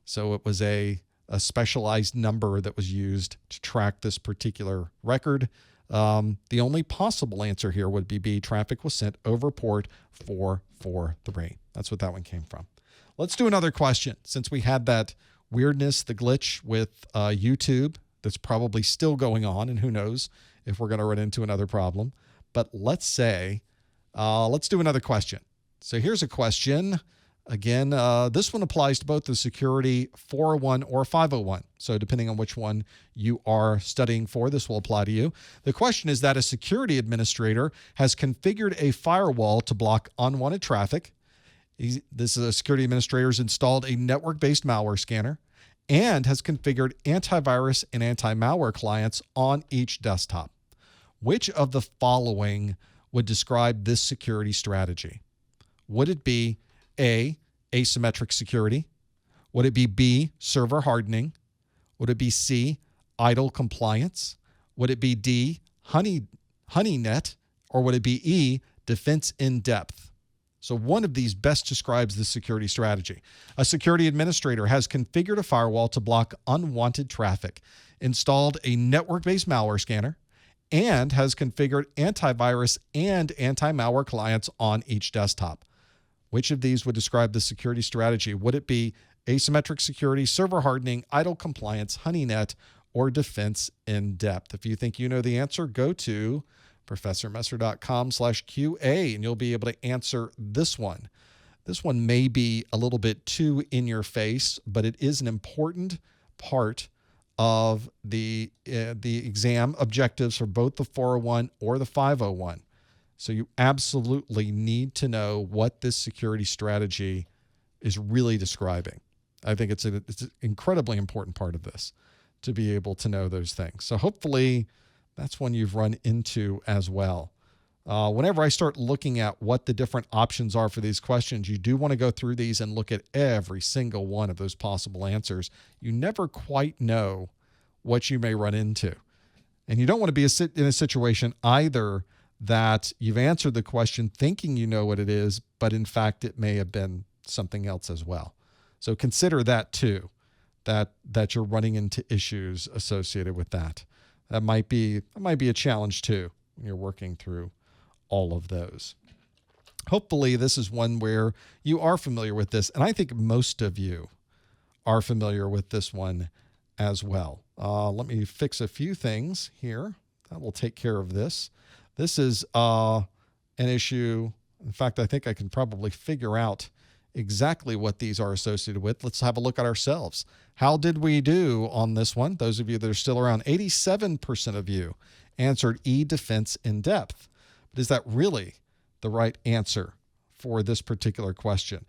So it was a specialized number that was used to track this particular record. The only possible answer here would be B, traffic was sent over port 443. That's what that one came from. Let's do another question. Since we had that weirdness, the glitch with YouTube that's probably still going on, and who knows if we're going to run into another problem. But let's say, let's do another question. So here's a question. Again, this one applies to both the security 401 or 501. So depending on which one you are studying for, this will apply to you. The question is that a security administrator has configured a firewall to block unwanted traffic. This is a security administrator has installed a network-based malware scanner and has configured antivirus and anti-malware clients on each desktop. Which of the following would describe this security strategy? Would it be A, asymmetric security? Would it be B, server hardening? Would it be C, idle compliance? Would it be D, honeynet? Or would it be E, defense in depth? So one of these best describes the security strategy. A security administrator has configured a firewall to block unwanted traffic, installed a network-based malware scanner, and has configured antivirus and anti-malware clients on each desktop. Which of these would describe the security strategy? Would it be asymmetric security, server hardening, idle compliance, honeynet, or defense in depth? If you think you know the answer, go to professormesser.com/QA, and you'll be able to answer this one. This one may be a little bit too in your face, but it is an important part of the exam objectives for both the 401 or the 501. So you absolutely need to know what this security strategy is really describing. I think it's an incredibly important part of this to be able to know those things. So hopefully that's one you've run into as well. Whenever I start looking at what the different options are for these questions, you do want to go through these and look at every single one of those possible answers. You never quite know what you may run into. And you don't want to be in a situation either that you've answered the question thinking you know what it is, but in fact it may have been something else as well. So consider that too, that you're running into issues associated with that. That might be a challenge too when you're working through all of those. Hopefully this is one where you are familiar with this, and I think most of you are familiar with this one as well. Let me fix a few things here. That will take care of this. This is an issue. In fact, I think I can probably figure out exactly what these are associated with. Let's have a look at ourselves. How did we do on this one? Those of you that are still around, 87% of you answered E, defense in depth. But is that really the right answer for this particular question?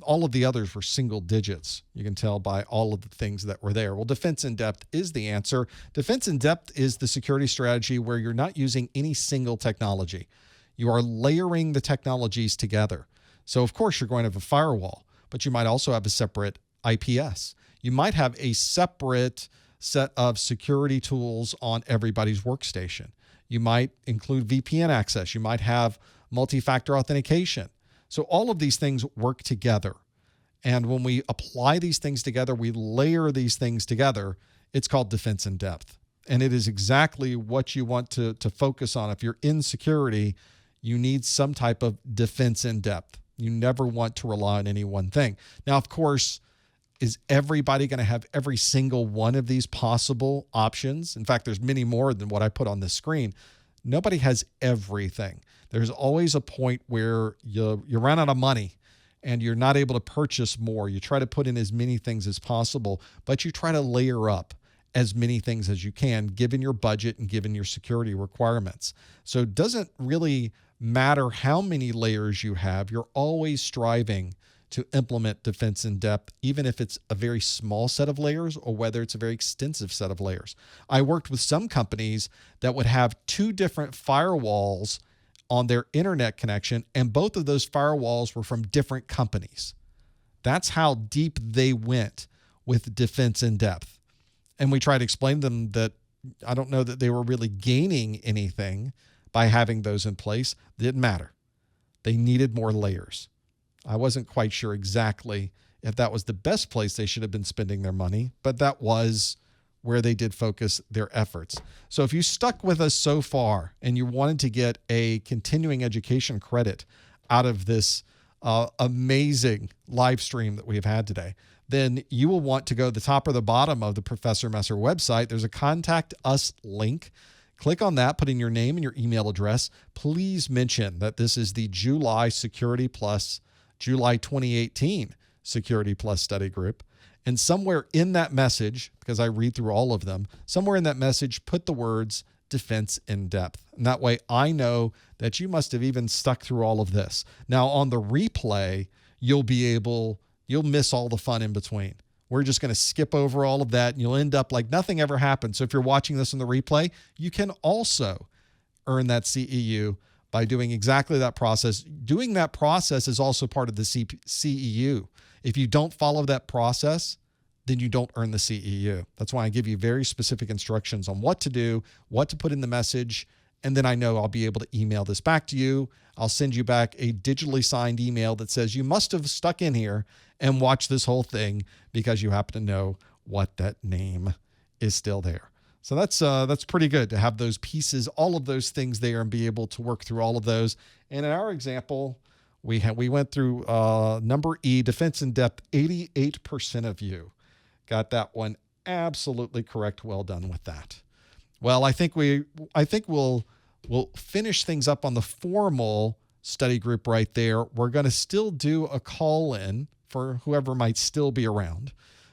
All of the others were single digits. You can tell by all of the things that were there. Well, defense in depth is the answer. Defense in depth is the security strategy where you're not using any single technology. You are layering the technologies together. So, of course, you're going to have a firewall, but you might also have a separate IPS. You might have a separate set of security tools on everybody's workstation. You might include VPN access. You might have multi-factor authentication. So all of these things work together. And when we apply these things together, we layer these things together, it's called defense in depth. And it is exactly what you want to focus on. If you're in security, you need some type of defense in depth. You never want to rely on any one thing. Now, of course, is everybody going to have every single one of these possible options? In fact, there's many more than what I put on the screen. Nobody has everything. There's always a point where you run out of money and you're not able to purchase more. You try to put in as many things as possible, but you try to layer up as many things as you can, given your budget and given your security requirements. So it doesn't really matter how many layers you have. You're always striving to implement defense in depth, even if it's a very small set of layers or whether it's a very extensive set of layers. I worked with some companies that would have two different firewalls on their internet connection, and both of those firewalls were from different companies. That's how deep they went with defense in depth. And we tried to explain to them that I don't know that they were really gaining anything by having those in place. It didn't matter. They needed more layers. I wasn't quite sure exactly if that was the best place they should have been spending their money, but that was where they did focus their efforts. So if you stuck with us so far and you wanted to get a continuing education credit out of this amazing live stream that we have had today, then you will want to go to the top or the bottom of the Professor Messer website. There's a Contact Us link. Click on that, put in your name and your email address. Please mention that this is the July Security Plus, July 2018 Security Plus study group. And somewhere in that message, because I read through all of them, somewhere in that message, put the words defense in depth. And that way I know that you must have even stuck through all of this. Now on the replay, you'll miss all the fun in between. We're just going to skip over all of that and you'll end up like nothing ever happened. So if you're watching this in the replay, you can also earn that CEU by doing exactly that process. Doing that process is also part of the CEU. If you don't follow that process, then you don't earn the CEU. That's why I give you very specific instructions on what to do, what to put in the message, And then I know I'll be able to email this back to you. I'll send you back a digitally signed email that says you must have stuck in here and watched this whole thing because you happen to know what that name is still there. So that's pretty good to have those pieces, all of those things there, and be able to work through all of those. And in our example, we went through number E, defense in depth. 88% of you got that one absolutely correct. Well done with that. Well, I think we'll finish things up on the formal study group right there. We're going to still do a call-in for whoever might still be around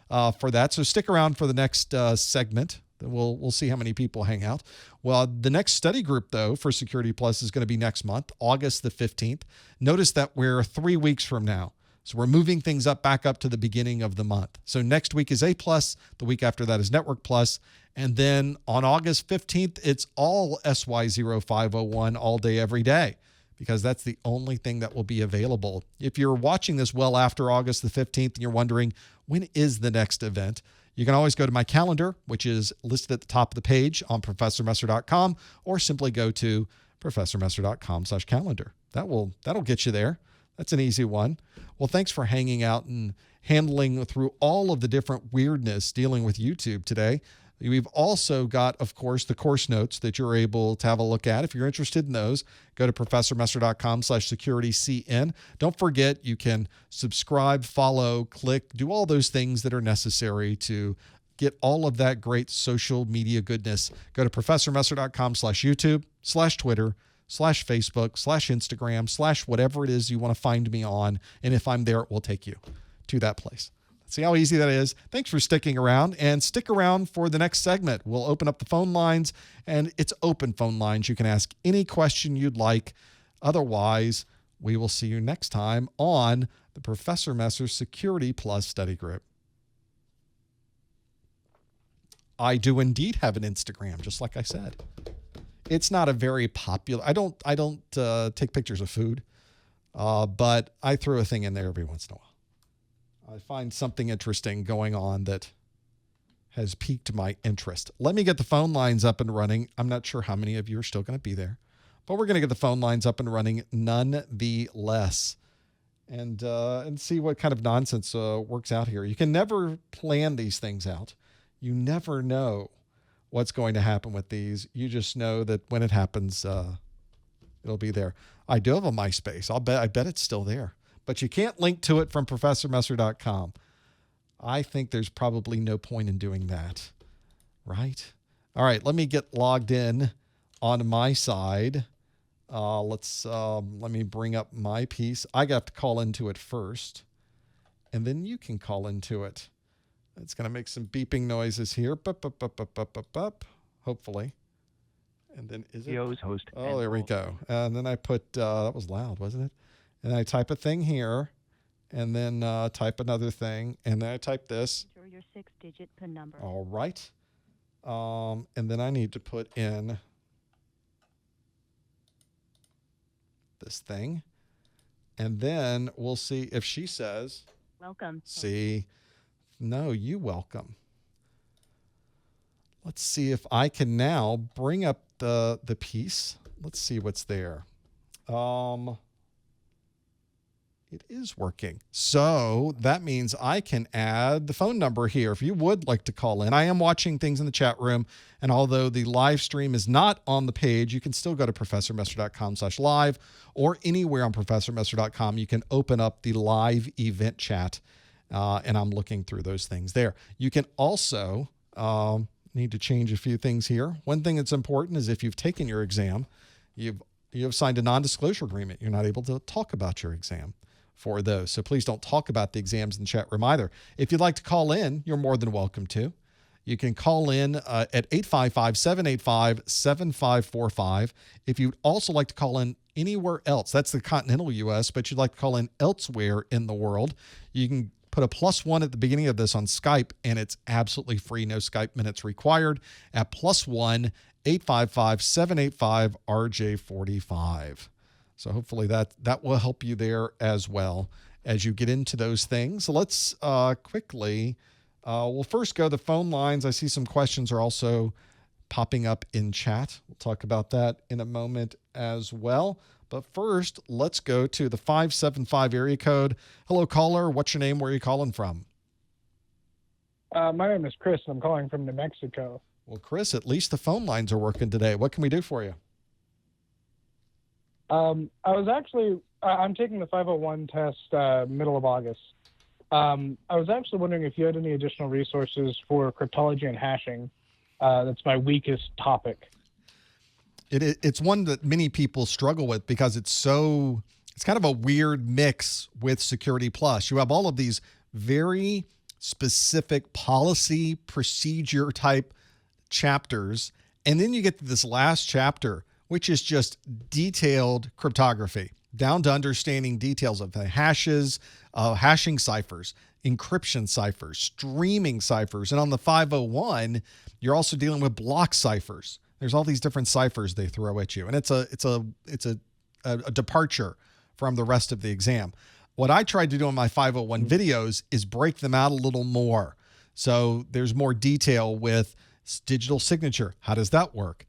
for that. So stick around for the next segment. We'll see how many people hang out. Well, the next study group, though, for Security Plus is going to be next month, August the 15th. Notice that we're 3 weeks from now. So we're moving things back up to the beginning of the month. So next week is A+, the week after that is Network Plus, and then on August 15th, it's all SY0501 all day, every day, because that's the only thing that will be available. If you're watching this well after August the 15th and you're wondering, when is the next event? You can always go to my calendar, which is listed at the top of the page on ProfessorMesser.com, or simply go to ProfessorMesser.com/calendar. That'll get you there. That's an easy one. Well, thanks for hanging out and handling through all of the different weirdness dealing with YouTube today. We've also got, of course, the course notes that you're able to have a look at. If you're interested in those, go to ProfessorMesser.com/securitycn. Don't forget, you can subscribe, follow, click, do all those things that are necessary to get all of that great social media goodness. Go to ProfessorMesser.com/YouTube, /Twitter, /Facebook, /Instagram, /whatever it is you want to find me on. And if I'm there, it will take you to that place. See how easy that is? Thanks for sticking around, and stick around for the next segment. We'll open up the phone lines, and it's open phone lines. You can ask any question you'd like. Otherwise, we will see you next time on the Professor Messer Security Plus Study Group. I do indeed have an Instagram, just like I said. It's not a very popular. I don't take pictures of food, but I throw a thing in there every once in a while. I find something interesting going on that has piqued my interest. Let me get the phone lines up and running. I'm not sure how many of you are still going to be there, but we're going to get the phone lines up and running nonetheless, and see what kind of nonsense works out here. You can never plan these things out. You never know what's going to happen with these. You just know that when it happens, it'll be there. I do have a MySpace. I bet it's still there. But you can't link to it from ProfessorMesser.com. I think there's probably no point in doing that, right? All right, let me get logged in on my side. Let me bring up my piece. I got to call into it first, and then you can call into it. It's going to make some beeping noises here. Hopefully. And then is it? Host. Oh, there we go. And then I put, that was loud, wasn't it? And I type a thing here, and then type another thing, and then I type this. Enter your 6-digit PIN number. All right. And then I need to put in this thing. And then we'll see if she says, welcome. See, no, you welcome. Let's see if I can now bring up the piece. Let's see what's there. It is working. So that means I can add the phone number here if you would like to call in. I am watching things in the chat room, and although the live stream is not on the page, you can still go to ProfessorMesser.com/live, or anywhere on ProfessorMesser.com. You can open up the live event chat, and I'm looking through those things there. You can also need to change a few things here. One thing that's important is if you've taken your exam, you have signed a non-disclosure agreement. You're not able to talk about your exam for those. So please don't talk about the exams in the chat room either. If you'd like to call in, you're more than welcome to. You can call in at 855-785-7545. If you'd also like to call in anywhere else, that's the continental U.S., but you'd like to call in elsewhere in the world, you can put a +1 at the beginning of this on Skype, and it's absolutely free. No Skype minutes required at +1 855-785-RJ45. So hopefully that will help you there as well as you get into those things. So let's quickly, we'll first go to the phone lines. I see some questions are also popping up in chat. We'll talk about that in a moment as well. But first, let's go to the 575 area code. Hello, caller. What's your name? Where are you calling from? My name is Chris. I'm calling from New Mexico. Well, Chris, at least the phone lines are working today. What can we do for you? I'm taking the 501 test middle of August. I was actually wondering if you had any additional resources for cryptology and hashing. That's my weakest topic. It's one that many people struggle with because it's kind of a weird mix with Security Plus. You have all of these very specific policy procedure type chapters, and then you get to this last chapter, which is just detailed cryptography, down to understanding details of the hashes, hashing ciphers, encryption ciphers, streaming ciphers. And on the 501, you're also dealing with block ciphers. There's all these different ciphers they throw at you. And it's a departure from the rest of the exam. What I tried to do in my 501 videos is break them out a little more. So there's more detail with digital signature. How does that work?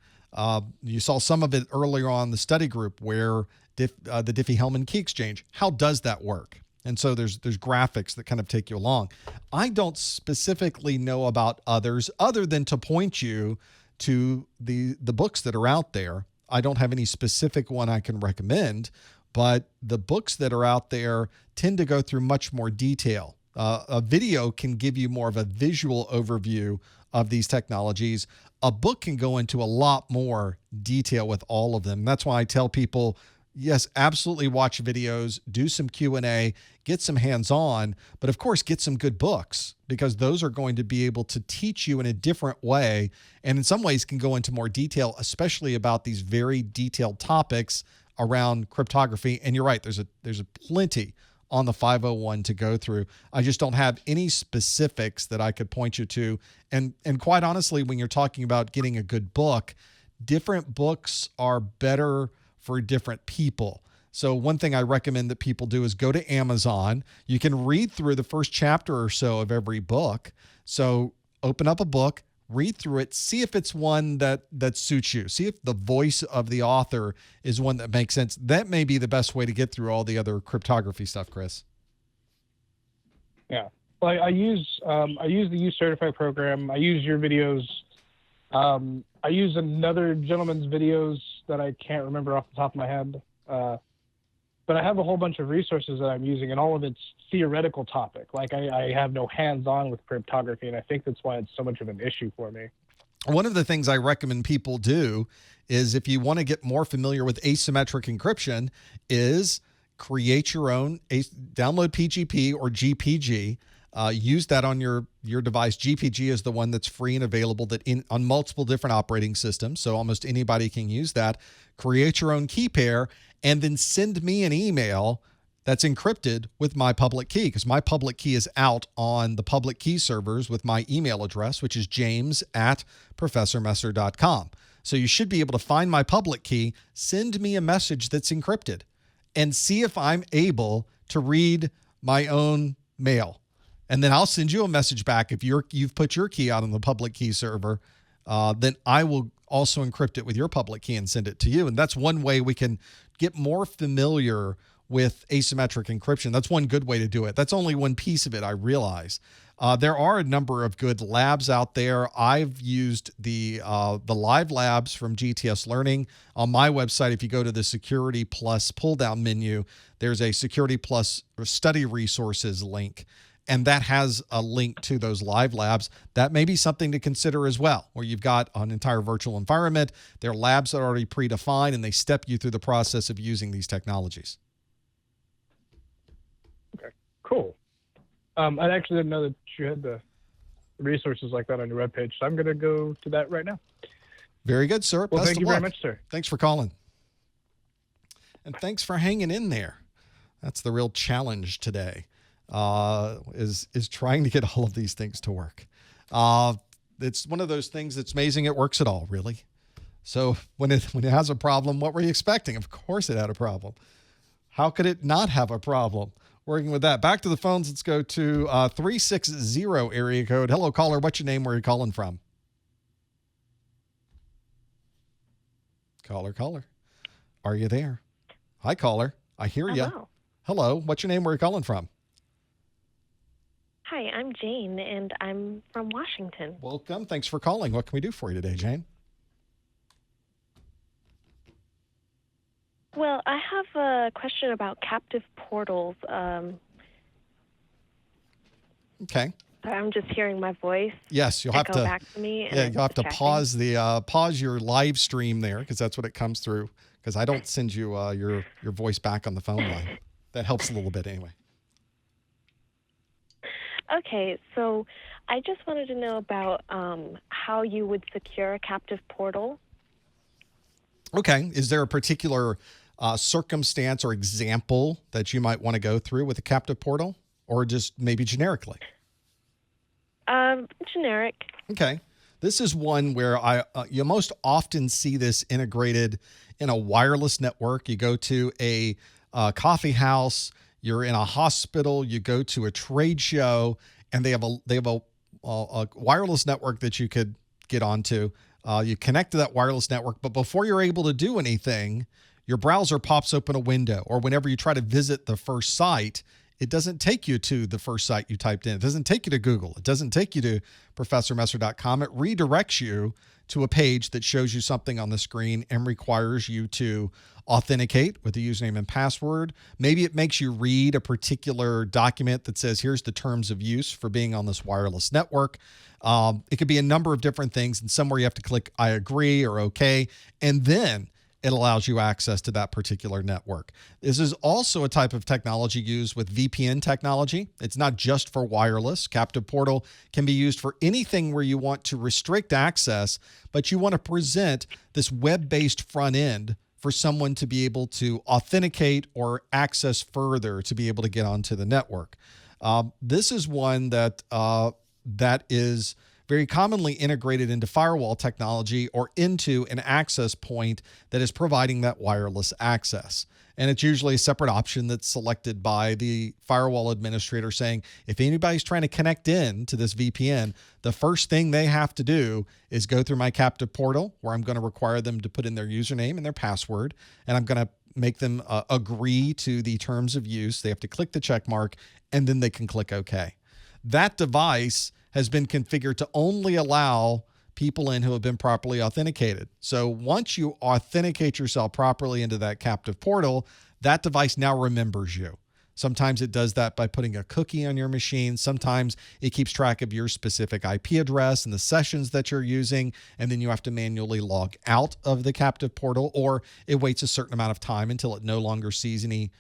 You saw some of it earlier on in the study group where the Diffie-Hellman key exchange. How does that work? And so there's graphics that kind of take you along. I don't specifically know about others other than to point you to the books that are out there. I don't have any specific one I can recommend, but the books that are out there tend to go through much more detail. A video can give you more of a visual overview of these technologies. A book can go into a lot more detail with all of them. That's why I tell people, yes, absolutely watch videos, do some Q&A, get some hands-on, but of course, get some good books because those are going to be able to teach you in a different way and in some ways can go into more detail, especially about these very detailed topics around cryptography. And you're right, there's a plenty on the 501 to go through. I just don't have any specifics that I could point you to. And quite honestly, when you're talking about getting a good book, different books are better for different people. So one thing I recommend that people do is go to Amazon. You can read through the first chapter or so of every book. So open up a book, read through it, see if it's one that suits you. See if the voice of the author is one that makes sense. That may be the best way to get through all the other cryptography stuff, Chris. Yeah. Well, I use the U Certified program. I use your videos. I use another gentleman's videos that I can't remember off the top of my head. But I have a whole bunch of resources that I'm using, and all of it's theoretical topic. Like I have no hands-on with cryptography, and I think that's why it's so much of an issue for me. One of the things I recommend people do is if you want to get more familiar with asymmetric encryption is create your own, download PGP or GPG. Use that on your device. GPG is the one that's free and available on multiple different operating systems, so almost anybody can use that. Create your own key pair, and then send me an email that's encrypted with my public key, because my public key is out on the public key servers with my email address, which is james@professormesser.com. So you should be able to find my public key, send me a message that's encrypted, and see if I'm able to read my own mail. And then I'll send you a message back. If you've put your key out on the public key server, then I will also encrypt it with your public key and send it to you. And that's one way we can get more familiar with asymmetric encryption. That's one good way to do it. That's only one piece of it, I realize. There are a number of good labs out there. I've used the live labs from GTS Learning. On my website, if you go to the Security Plus pull-down menu, there's a Security Plus study resources link. And that has a link to those live labs. That may be something to consider as well, where you've got an entire virtual environment. There are labs that are already predefined, and they step you through the process of using these technologies. Okay, cool. I actually didn't know that you had the resources like that on your webpage, so I'm going to go to that right now. Very good, sir. Well, Best thank of you luck. very much, sir. Thanks for calling. And thanks for hanging in there. That's the real challenge today. Is trying to get all of these things to work. It's one of those things that's amazing it works at all, really. So when it has a problem, what were you expecting? Of course it had a problem. How could it not have a problem working with that? Back to the phones. Let's go to 360 area code. Hello, caller. What's your name? Where are you calling from? Caller. Are you there? Hi, caller. I hear you. Hello. Hello. What's your name? Where are you calling from? Hi, I'm Jane, and I'm from Washington. Welcome. Thanks for calling. What can we do for you today, Jane? Well, I have a question about captive portals. Okay. I'm just hearing my voice Yes, you'll have echo to. back to me. And Yeah, you'll have to distracting. pause your live stream there because that's what it comes through. Because I don't send you your voice back on the phone line. That helps a little bit anyway. Okay, so I just wanted to know about how you would secure a captive portal. Okay. Is there a particular circumstance or example that you might want to go through with a captive portal, or just maybe generically? Generic. Okay. This is one where you most often see this integrated in a wireless network. You go to a coffee house, you're in a hospital, you go to a trade show, and they have a wireless network that you could get onto. You connect to that wireless network, but before you're able to do anything, your browser pops open a window, or whenever you try to visit the first site, it doesn't take you to the first site you typed in. It doesn't take you to Google. It doesn't take you to ProfessorMesser.com. It redirects you to a page that shows you something on the screen and requires you to authenticate with the username and password. Maybe it makes you read a particular document that says, here's the terms of use for being on this wireless network. It could be a number of different things, and somewhere you have to click I agree or okay, and then it allows you access to that particular network. This is also a type of technology used with VPN technology. It's not just for wireless. Captive Portal can be used for anything where you want to restrict access, but you want to present this web-based front end for someone to be able to authenticate or access further to be able to get onto the network. This is one that is very commonly integrated into firewall technology or into an access point that is providing that wireless access. And it's usually a separate option that's selected by the firewall administrator saying, if anybody's trying to connect in to this VPN, the first thing they have to do is go through my captive portal, where I'm going to require them to put in their username and their password, and I'm going to make them agree to the terms of use. They have to click the check mark, and then they can click OK. That device has been configured to only allow people in who have been properly authenticated. So once you authenticate yourself properly into that captive portal, that device now remembers you. Sometimes it does that by putting a cookie on your machine. Sometimes it keeps track of your specific IP address and the sessions that you're using, and then you have to manually log out of the captive portal, or it waits a certain amount of time until it no longer sees any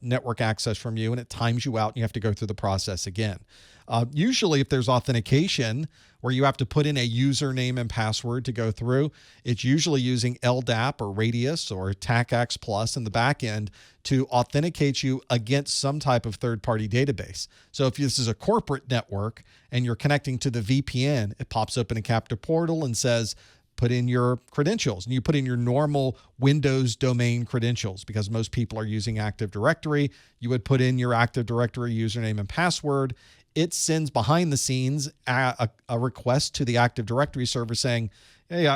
network access from you, and it times you out and you have to go through the process again. Usually if there's authentication where you have to put in a username and password to go through, it's usually using LDAP or Radius or TACAX Plus in the back end to authenticate you against some type of third-party database. So if this is a corporate network and you're connecting to the VPN, it pops open a captive portal and says, put in your credentials, and you put in your normal Windows domain credentials because most people are using Active Directory. You would put in your Active Directory username and password. It sends behind the scenes a request to the Active Directory server saying, hey,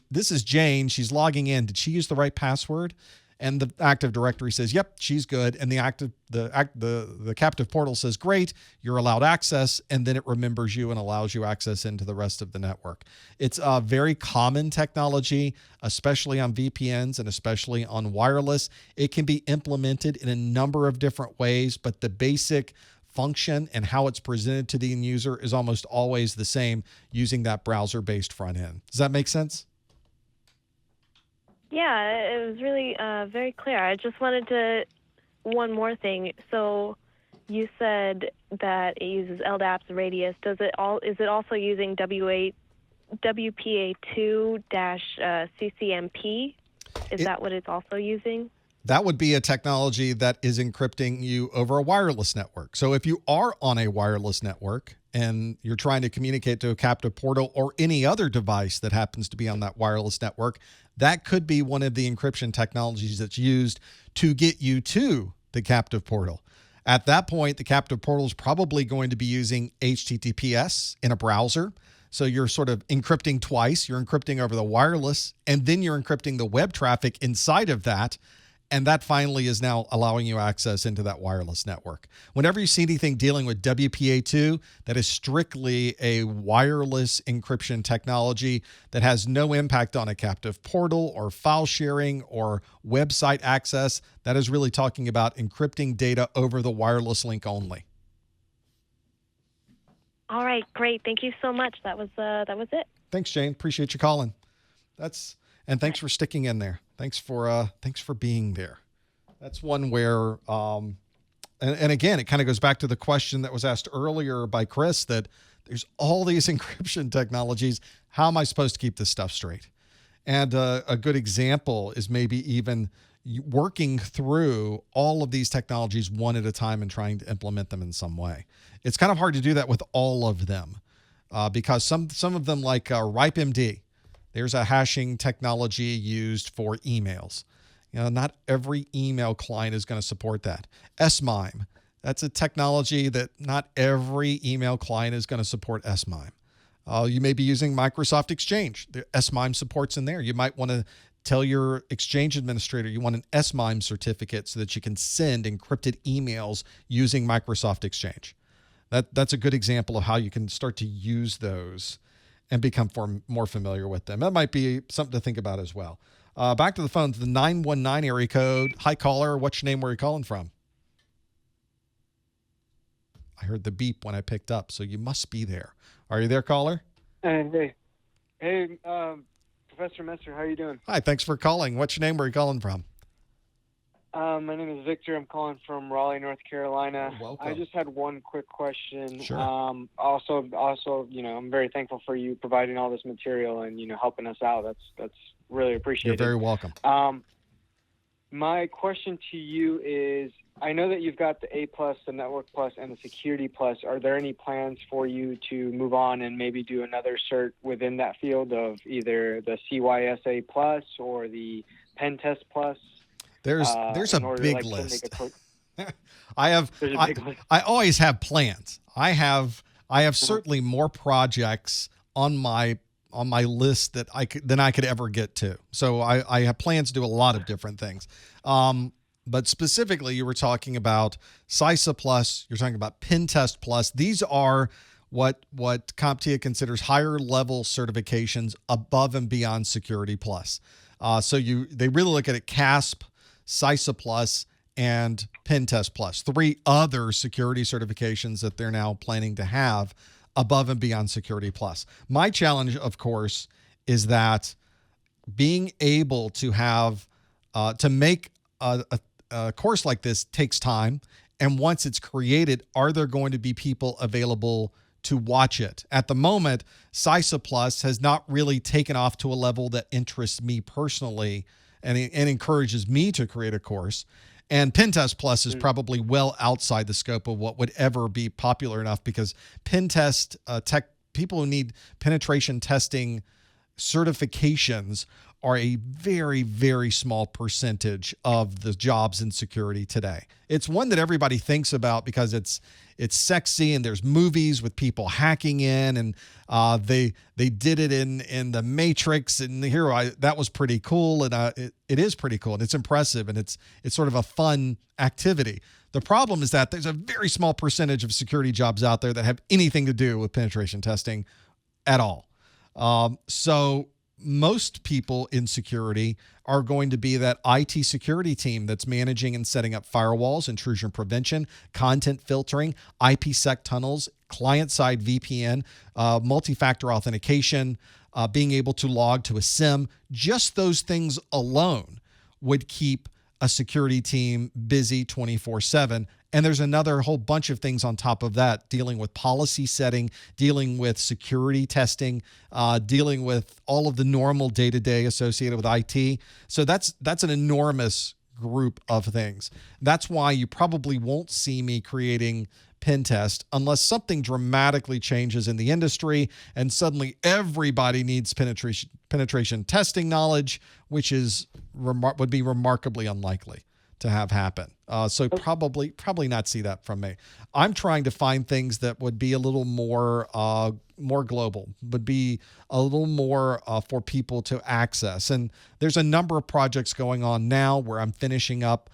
this is Jane. She's logging in. Did she use the right password? And the Active Directory says, yep, she's good. And the captive portal says, great, you're allowed access. And then it remembers you and allows you access into the rest of the network. It's a very common technology, especially on VPNs and especially on wireless. It can be implemented in a number of different ways, but the basic function and how it's presented to the end user is almost always the same using that browser-based front end. Does that make sense? Yeah, it was really very clear. I just wanted to, one more thing. So you said that it uses LDAP's Radius. Is it also using WPA2-CCMP? Is that what it's also using? That would be a technology that is encrypting you over a wireless network. So if you are on a wireless network and you're trying to communicate to a captive portal or any other device that happens to be on that wireless network, that could be one of the encryption technologies that's used to get you to the captive portal. At that point, the captive portal is probably going to be using HTTPS in a browser. So you're sort of encrypting twice. You're encrypting over the wireless, and then you're encrypting the web traffic inside of that. And that finally is now allowing you access into that wireless network. Whenever you see anything dealing with WPA2, that is strictly a wireless encryption technology that has no impact on a captive portal or file sharing or website access. That is really talking about encrypting data over the wireless link only. All right, great. Thank you so much. That was it. Thanks, Jane. Appreciate you calling. And thanks for sticking in there. Thanks for being there. That's one where, and again, it kind of goes back to the question that was asked earlier by Chris, that there's all these encryption technologies. How am I supposed to keep this stuff straight? And a good example is maybe even working through all of these technologies one at a time and trying to implement them in some way. It's kind of hard to do that with all of them because some of them, like RipeMD, there's a hashing technology used for emails. Not every email client is going to support that. SMIME, that's a technology that not every email client is going to support SMIME. You may be using Microsoft Exchange. The SMIME supports in there. You might want to tell your Exchange administrator you want an SMIME certificate so that you can send encrypted emails using Microsoft Exchange. That's a good example of how you can start to use those and become more familiar with them. That might be something to think about as well. Back to the phones, the 919 area code. Hi, caller. What's your name? Where are you calling from? I heard the beep when I picked up, so you must be there. Are you there, caller? Hey, Professor Messer, how are you doing? Hi, thanks for calling. What's your name? Where are you calling from? My name is Victor. I'm calling from Raleigh, North Carolina. Welcome. I just had one quick question. Sure. Also, I'm very thankful for you providing all this material and helping us out. That's really appreciated. You're very welcome. My question to you is: I know that you've got the A+, the Network Plus, and the Security Plus. Are there any plans for you to move on and maybe do another cert within that field of either the CySA Plus or the PentTest Plus? There's a big list. I always have plans. I have certainly more projects on my list than I could ever get to. So I have plans to do a lot of different things. But specifically, you were talking about CySA Plus. You're talking about PentTest Plus. These are what CompTIA considers higher level certifications above and beyond Security Plus. So they really look at it: CASP, CySA Plus, and PentTest Plus, 3 other security certifications that they're now planning to have above and beyond Security Plus. My challenge, of course, is that being able to have to make a course like this takes time. And once it's created, are there going to be people available to watch it? At the moment, CySA Plus has not really taken off to a level that interests me personally and encourages me to create a course. And PentTest Plus is probably well outside the scope of what would ever be popular enough, because PentTest people who need penetration testing certifications are a very, very small percentage of the jobs in security today. It's one that everybody thinks about because it's sexy, and there's movies with people hacking in, and they did it in the Matrix, and that was pretty cool, and it is pretty cool, and it's impressive, and it's sort of a fun activity. The problem is that there's a very small percentage of security jobs out there that have anything to do with penetration testing at all. So most people in security are going to be that IT security team that's managing and setting up firewalls, intrusion prevention, content filtering, IPsec tunnels, client-side VPN, multi-factor authentication, being able to log to a SIM. Just those things alone would keep a security team busy 24/7. And there's another whole bunch of things on top of that, dealing with policy setting, dealing with security testing, dealing with all of the normal day-to-day associated with IT. So that's an enormous group of things. That's why you probably won't see me creating PentTest unless something dramatically changes in the industry and suddenly everybody needs penetration testing knowledge, which would be remarkably unlikely. to have happen. So probably not see that from me. I'm trying to find things that would be a little more global, would be a little more for people to access. And there's a number of projects going on now where I'm finishing up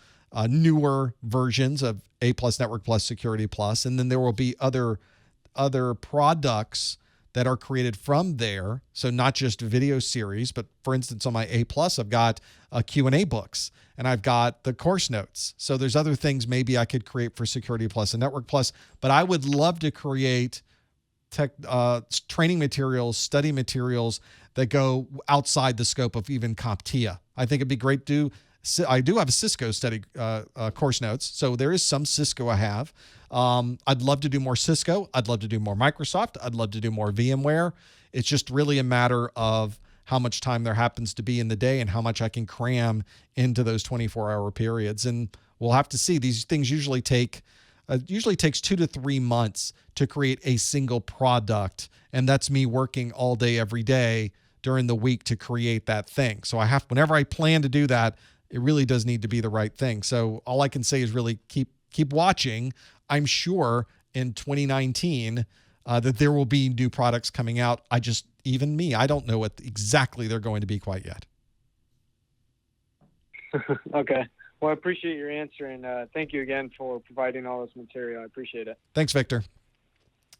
newer versions of A+, Network Plus, Security Plus, and then there will be other products that are created from there. So not just video series, but for instance, on my A+, I've got Q&A books, and I've got the course notes. So there's other things maybe I could create for Security Plus and Network Plus, but I would love to create training materials, study materials that go outside the scope of even CompTIA. I think it'd be great to do. I do have a Cisco study course notes, so there is some Cisco I have. I'd love to do more Cisco. I'd love to do more Microsoft. I'd love to do more VMware. It's just really a matter of how much time there happens to be in the day and how much I can cram into those 24-hour periods. And we'll have to see. These things usually takes 2 to 3 months to create a single product, and that's me working all day every day during the week to create that thing. So whenever I plan to do that, it really does need to be the right thing. So all I can say is really keep watching. I'm sure in 2019 that there will be new products coming out. I don't know what exactly they're going to be quite yet. Okay. Well, I appreciate your answer, and thank you again for providing all this material. I appreciate it. Thanks, Victor.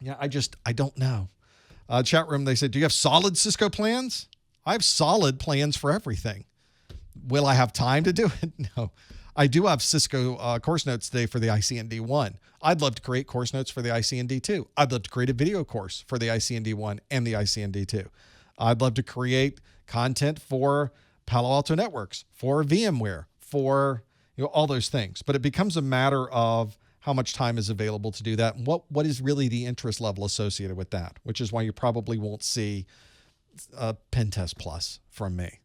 Yeah, I don't know. Chat room, they said, do you have solid Cisco plans? I have solid plans for everything. Will I have time to do it? No. I do have Cisco course notes today for the ICND 1. I'd love to create course notes for the ICND 2. I'd love to create a video course for the ICND 1 and the ICND 2. I'd love to create content for Palo Alto Networks, for VMware, for all those things. But it becomes a matter of how much time is available to do that and what is really the interest level associated with that, which is why you probably won't see PentTest Plus from me.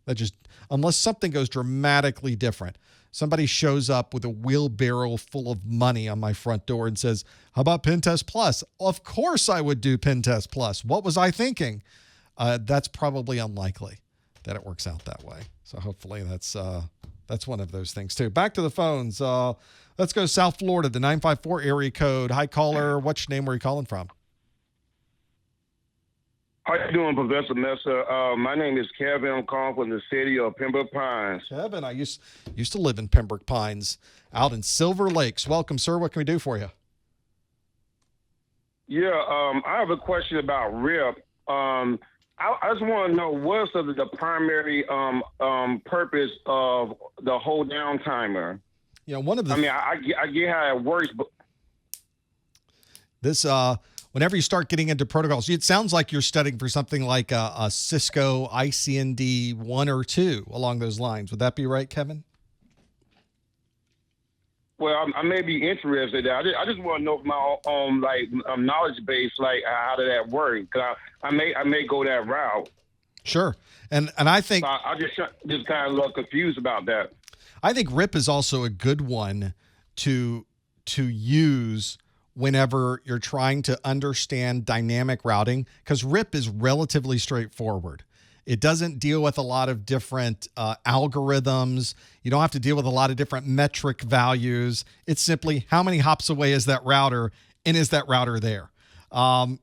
Unless something goes dramatically different. Somebody shows up with a wheelbarrow full of money on my front door and says, how about PentTest Plus? Of course I would do PentTest Plus. What was I thinking? That's probably unlikely that it works out that way. So hopefully that's one of those things too. Back to the phones. Let's go South Florida, the 954 area code. Hi, caller. What's your name? Where are you calling from? How you doing, Professor Messer? My name is Kevin. I'm calling from the city of Pembroke Pines. Kevin, I used to live in Pembroke Pines out in Silver Lakes. Welcome, sir. What can we do for you? Yeah, I have a question about RIP. I just want to know what's the primary purpose of the hold down timer. One of the. I get how it works, but this whenever you start getting into protocols, it sounds like you're studying for something like a Cisco ICND 1 or 2 along those lines. Would that be right, Kevin? Well, I may be interested. I just want to know my own knowledge base, how did that work? Cause I may go that route. Sure, and I think I just kind of a little confused about that. I think RIP is also a good one to use whenever you're trying to understand dynamic routing, because RIP is relatively straightforward. It doesn't deal with a lot of different algorithms. You don't have to deal with a lot of different metric values. It's simply how many hops away is that router, and is that router there? One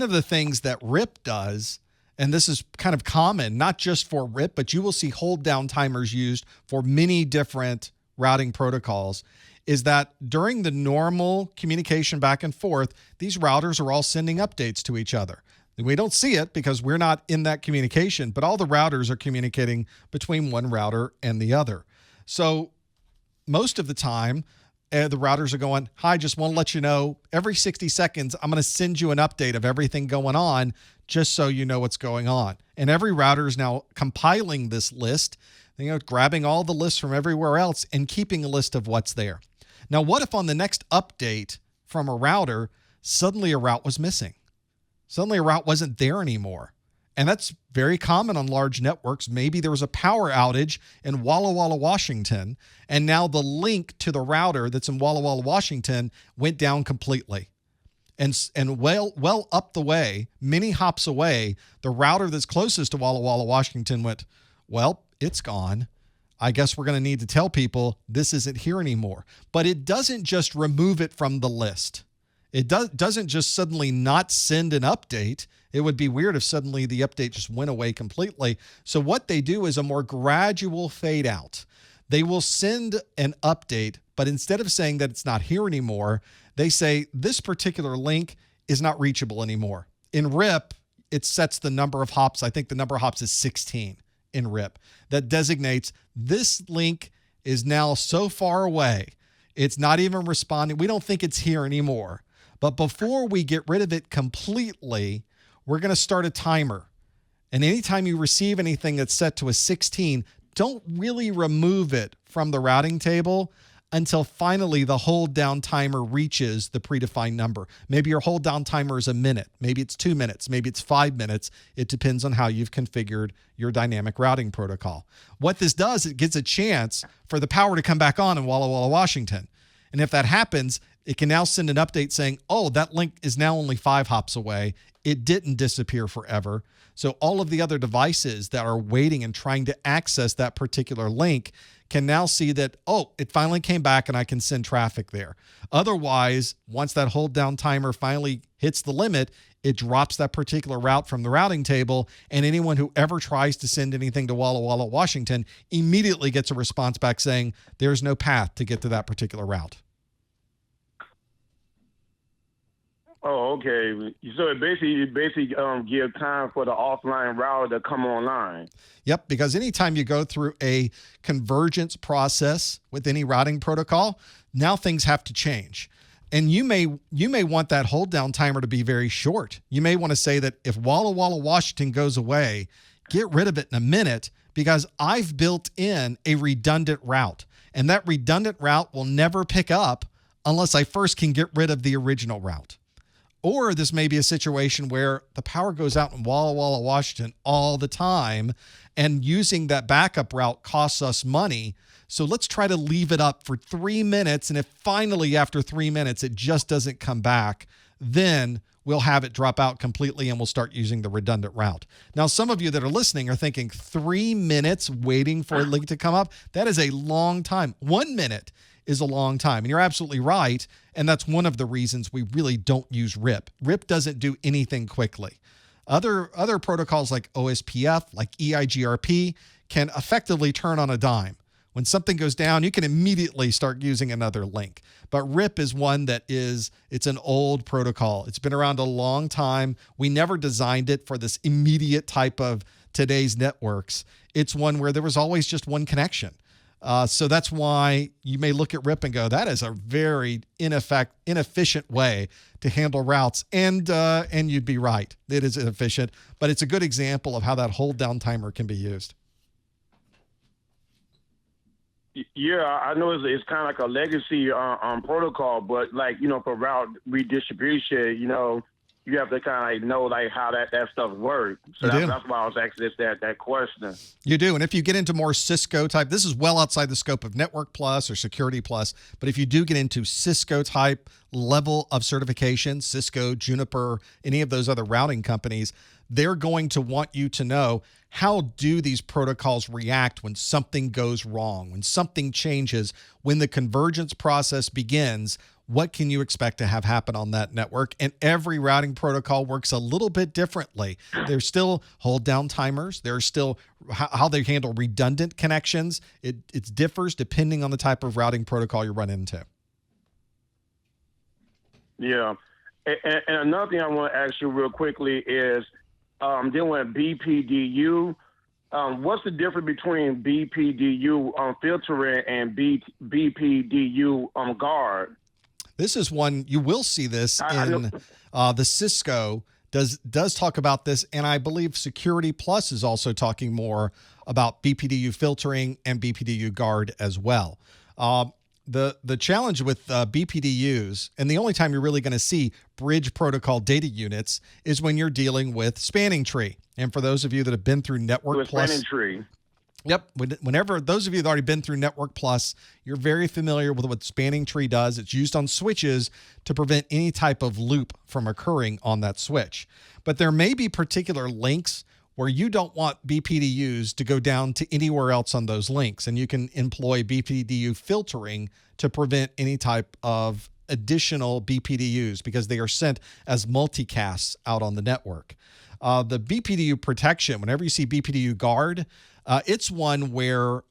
of the things that RIP does, and this is kind of common, not just for RIP, but you will see hold down timers used for many different routing protocols, is that during the normal communication back and forth, these routers are all sending updates to each other. We don't see it because we're not in that communication, but all the routers are communicating between one router and the other. So most of the time, the routers are going, hi, just want to let you know, every 60 seconds, I'm going to send you an update of everything going on, just so you know what's going on. And every router is now compiling this list, grabbing all the lists from everywhere else and keeping a list of what's there. Now, what if on the next update from a router, suddenly a route was missing? Suddenly a route wasn't there anymore. And that's very common on large networks. Maybe there was a power outage in Walla Walla, Washington, and now the link to the router that's in Walla Walla, Washington went down completely. And well up the way, many hops away, the router that's closest to Walla Walla, Washington went, well, it's gone. I guess we're going to need to tell people this isn't here anymore. But it doesn't just remove it from the list. It doesn't just suddenly not send an update. It would be weird if suddenly the update just went away completely. So what they do is a more gradual fade out. They will send an update, but instead of saying that it's not here anymore, they say this particular link is not reachable anymore. In RIP, it sets the number of hops. I think the number of hops is 16 in RIP. That designates this link is now so far away, it's not even responding. We don't think it's here anymore. But before we get rid of it completely, we're going to start a timer. And anytime you receive anything that's set to a 16, don't really remove it from the routing table until finally the hold down timer reaches the predefined number. Maybe your hold down timer is a minute. Maybe it's 2 minutes. Maybe it's 5 minutes. It depends on how you've configured your dynamic routing protocol. What this does, it gives a chance for the power to come back on in Walla Walla, Washington. And if that happens, it can now send an update saying, oh, that link is now only 5 hops away. It didn't disappear forever. So all of the other devices that are waiting and trying to access that particular link can now see that, oh, it finally came back and I can send traffic there. Otherwise, once that hold down timer finally hits the limit, it drops that particular route from the routing table, and anyone who ever tries to send anything to Walla Walla, Washington immediately gets a response back saying there's no path to get to that particular route. Oh, okay. So it basically give time for the offline router to come online. Yep, because anytime you go through a convergence process with any routing protocol, now things have to change. And you may want that hold down timer to be very short. You may want to say that if Walla Walla, Washington goes away, get rid of it in a minute because I've built in a redundant route. And that redundant route will never pick up unless I first can get rid of the original route. Or this may be a situation where the power goes out in Walla Walla, Washington all the time, and using that backup route costs us money. So let's try to leave it up for 3 minutes. And if finally after 3 minutes it just doesn't come back, then we'll have it drop out completely and we'll start using the redundant route. Now, some of you that are listening are thinking 3 minutes waiting for a link to come up. That is a long time. 1 minute is a long time. And you're absolutely right. And that's one of the reasons we really don't use RIP. RIP doesn't do anything quickly. Other protocols like OSPF, like EIGRP, can effectively turn on a dime. When something goes down, you can immediately start using another link. But RIP is one that it's an old protocol. It's been around a long time. We never designed it for this immediate type of today's networks. It's one where there was always just one connection. So that's why you may look at RIP and go, that is a very inefficient way to handle routes. And you'd be right. It is inefficient, but it's a good example of how that hold down timer can be used. Yeah, I know it's kind of like a legacy protocol, but for route redistribution, you have to kind of know how that stuff works. So that's why I was asking that question. You do. And if you get into more Cisco type, this is well outside the scope of Network Plus or Security Plus. But if you do get into Cisco type level of certification, Cisco, Juniper, any of those other routing companies, they're going to want you to know, how do these protocols react when something goes wrong, when something changes, when the convergence process begins? What can you expect to have happen on that network? And every routing protocol works a little bit differently. There's still hold down timers. There's still how they handle redundant connections. It differs depending on the type of routing protocol you run into. Yeah. And another thing I want to ask you real quickly is dealing with BPDU. What's the difference between BPDU filtering and BPDU guard? This is one you will see this in the Cisco does talk about this, and I believe Security Plus is also talking more about BPDU filtering and BPDU guard as well. The challenge with BPDUs, and the only time you're really going to see bridge protocol data units, is when you're dealing with spanning tree. And for those of you that have been through Network Plus, spanning tree. Yep. Whenever those of you that have already been through Network Plus, you're very familiar with what spanning tree does. It's used on switches to prevent any type of loop from occurring on that switch. But there may be particular links where you don't want BPDUs to go down to anywhere else on those links. And you can employ BPDU filtering to prevent any type of additional BPDUs because they are sent as multicasts out on the network. The BPDU protection, whenever you see BPDU guard, it's one where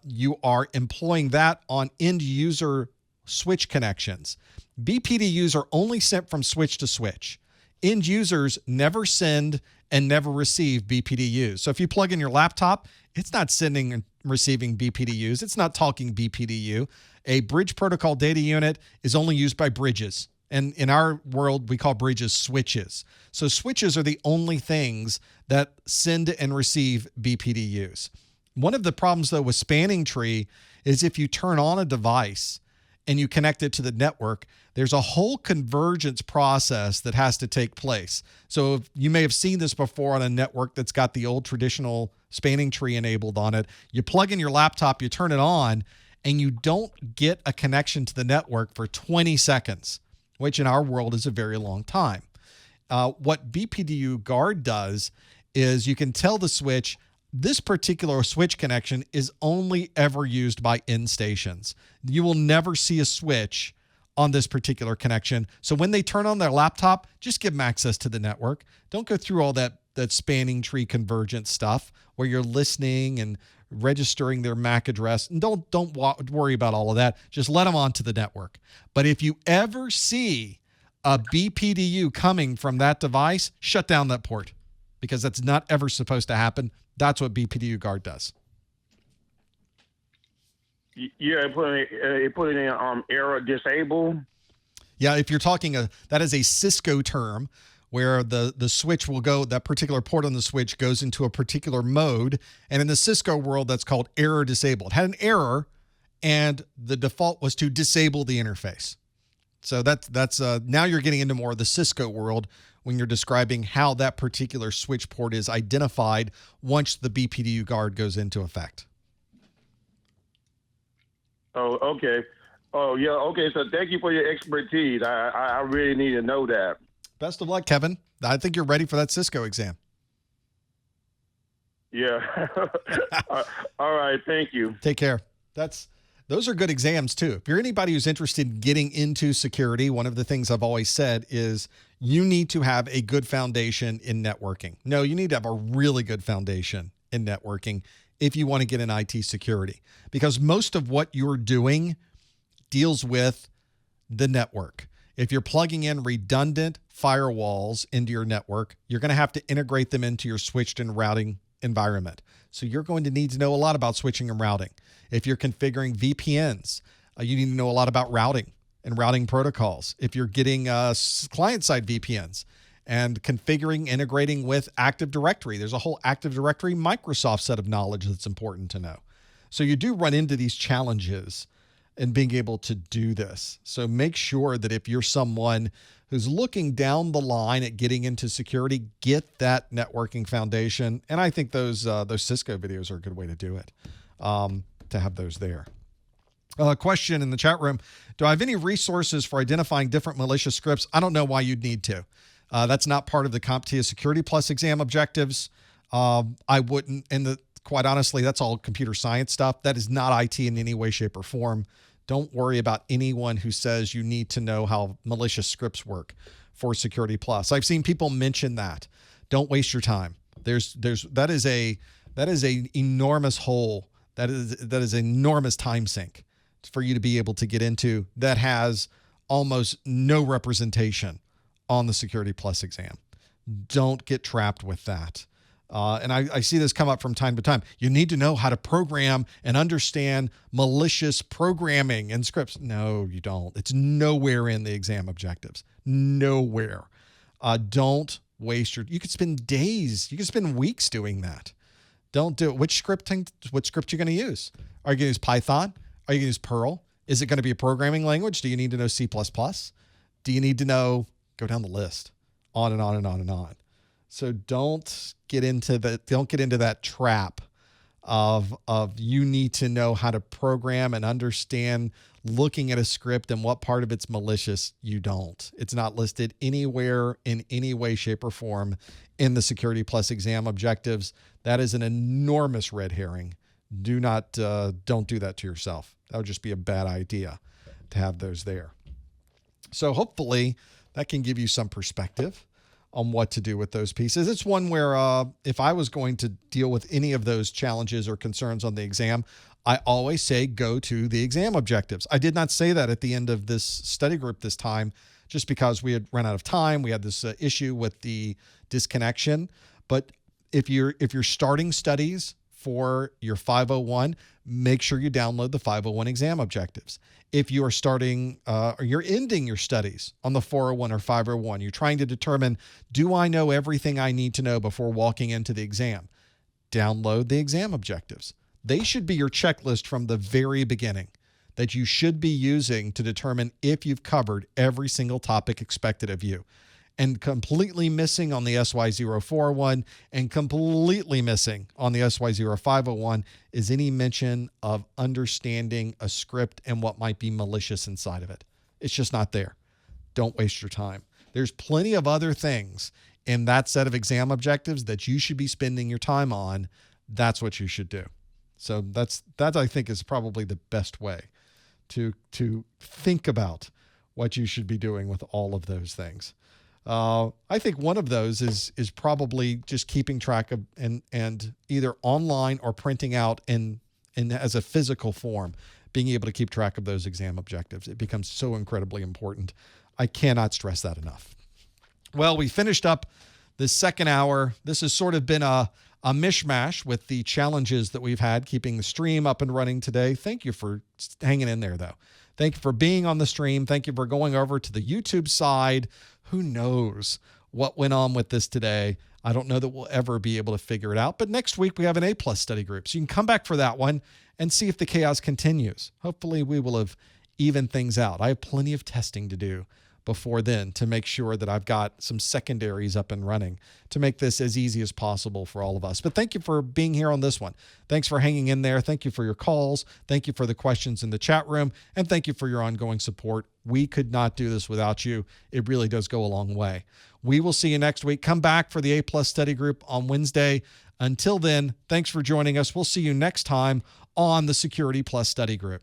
you are employing that on end user switch connections. BPDUs are only sent from switch to switch. End users never send and never receive BPDUs. So if you plug in your laptop, it's not sending and receiving BPDUs. It's not talking BPDU. A bridge protocol data unit is only used by bridges. And in our world, we call bridges switches. So switches are the only things that send and receive BPDUs. One of the problems, though, with spanning tree is if you turn on a device and you connect it to the network, there's a whole convergence process that has to take place. So you may have seen this before on a network that's got the old traditional spanning tree enabled on it. You plug in your laptop, you turn it on, and you don't get a connection to the network for 20 seconds, which in our world is a very long time. What BPDU guard does is you can tell the switch, this particular switch connection is only ever used by end stations. You will never see a switch on this particular connection. So when they turn on their laptop, just give them access to the network. Don't go through all that spanning tree convergence stuff where you're listening and registering their MAC address. And don't worry about all of that. Just let them onto the network. But if you ever see a BPDU coming from that device, shut down that port because that's not ever supposed to happen. That's what BPDU guard does. Yeah, it put it in error disable. Yeah, if you're talking that is a Cisco term where the switch will go, that particular port on the switch goes into a particular mode. And in the Cisco world, that's called error disable. It had an error and the default was to disable the interface. So that's now you're getting into more of the Cisco world when you're describing how that particular switch port is identified once the BPDU guard goes into effect. Oh, okay. Oh, yeah. Okay. So thank you for your expertise. I really need to know that. Best of luck, Kevin. I think you're ready for that Cisco exam. Yeah. All right. Thank you. Take care. Those are good exams too. If you're anybody who's interested in getting into security, one of the things I've always said is you need to have a good foundation in networking. No, you need to have a really good foundation in networking if you want to get in IT security, because most of what you're doing deals with the network. If you're plugging in redundant firewalls into your network, you're going to have to integrate them into your switched and routing environment. So you're going to need to know a lot about switching and routing. If you're configuring VPNs, you need to know a lot about routing and routing protocols. If you're getting client-side VPNs and configuring, integrating with Active Directory, there's a whole Active Directory Microsoft set of knowledge that's important to know. So you do run into these challenges in being able to do this. So make sure that if you're someone who's looking down the line at getting into security, get that networking foundation. And I think those Cisco videos are a good way to do it, to have those there. Question in the chat room. Do I have any resources for identifying different malicious scripts? I don't know why you'd need to. That's not part of the CompTIA Security Plus exam objectives. I wouldn't, and quite honestly, that's all computer science stuff. That is not IT in any way, shape, or form. Don't worry about anyone who says you need to know how malicious scripts work for Security Plus. I've seen people mention that. Don't waste your time. That is a enormous hole. That is an enormous time sink for you to be able to get into that has almost no representation on the Security Plus exam. Don't get trapped with that. And I see this come up from time to time. You need to know how to program and understand malicious programming and scripts. No, you don't. It's nowhere in the exam objectives. Nowhere. Don't waste you could spend days, you could spend weeks doing that. Don't do it. What script are you going to use? Are you going to use Python? Are you going to use Perl? Is it going to be a programming language? Do you need to know C++? Do you need to know, go down the list, on and on and on and on. So don't get into that trap of you need to know how to program and understand looking at a script and what part of it's malicious. You don't. It's not listed anywhere in any way, shape, or form in the Security Plus exam objectives. That is an enormous red herring. Don't do that to yourself. That would just be a bad idea to have those there. So hopefully that can give you some perspective on what to do with those pieces. It's one where if I was going to deal with any of those challenges or concerns on the exam, I always say go to the exam objectives. I did not say that at the end of this study group this time, just because we had run out of time. We had this issue with the disconnection. But if you're starting studies for your 501, make sure you download the 501 exam objectives. If you are starting or you're ending your studies on the 401 or 501, you're trying to determine, do I know everything I need to know before walking into the exam? Download the exam objectives. They should be your checklist from the very beginning that you should be using to determine if you've covered every single topic expected of you. And completely missing on the SY0401 and completely missing on the SY0501 is any mention of understanding a script and what might be malicious inside of it. It's just not there. Don't waste your time. There's plenty of other things in that set of exam objectives that you should be spending your time on. That's what you should do. So that I think is probably the best way to think about what you should be doing with all of those things. I think one of those is probably just keeping track of and either online or printing out in as a physical form, being able to keep track of those exam objectives. It becomes so incredibly important. I cannot stress that enough. Well, we finished up this second hour. This has sort of been a mishmash with the challenges that we've had keeping the stream up and running today. Thank you for hanging in there, though. Thank you for being on the stream. Thank you for going over to the YouTube side. Who knows what went on with this today? I don't know that we'll ever be able to figure it out. But next week, we have an A+ study group. So you can come back for that one and see if the chaos continues. Hopefully, we will have evened things out. I have plenty of testing to do before then to make sure that I've got some secondaries up and running to make this as easy as possible for all of us. But thank you for being here on this one. Thanks for hanging in there. Thank you for your calls. Thank you for the questions in the chat room. And thank you for your ongoing support. We could not do this without you. It really does go a long way. We will see you next week. Come back for the A+ study group on Wednesday. Until then, thanks for joining us. We'll see you next time on the Security Plus study group.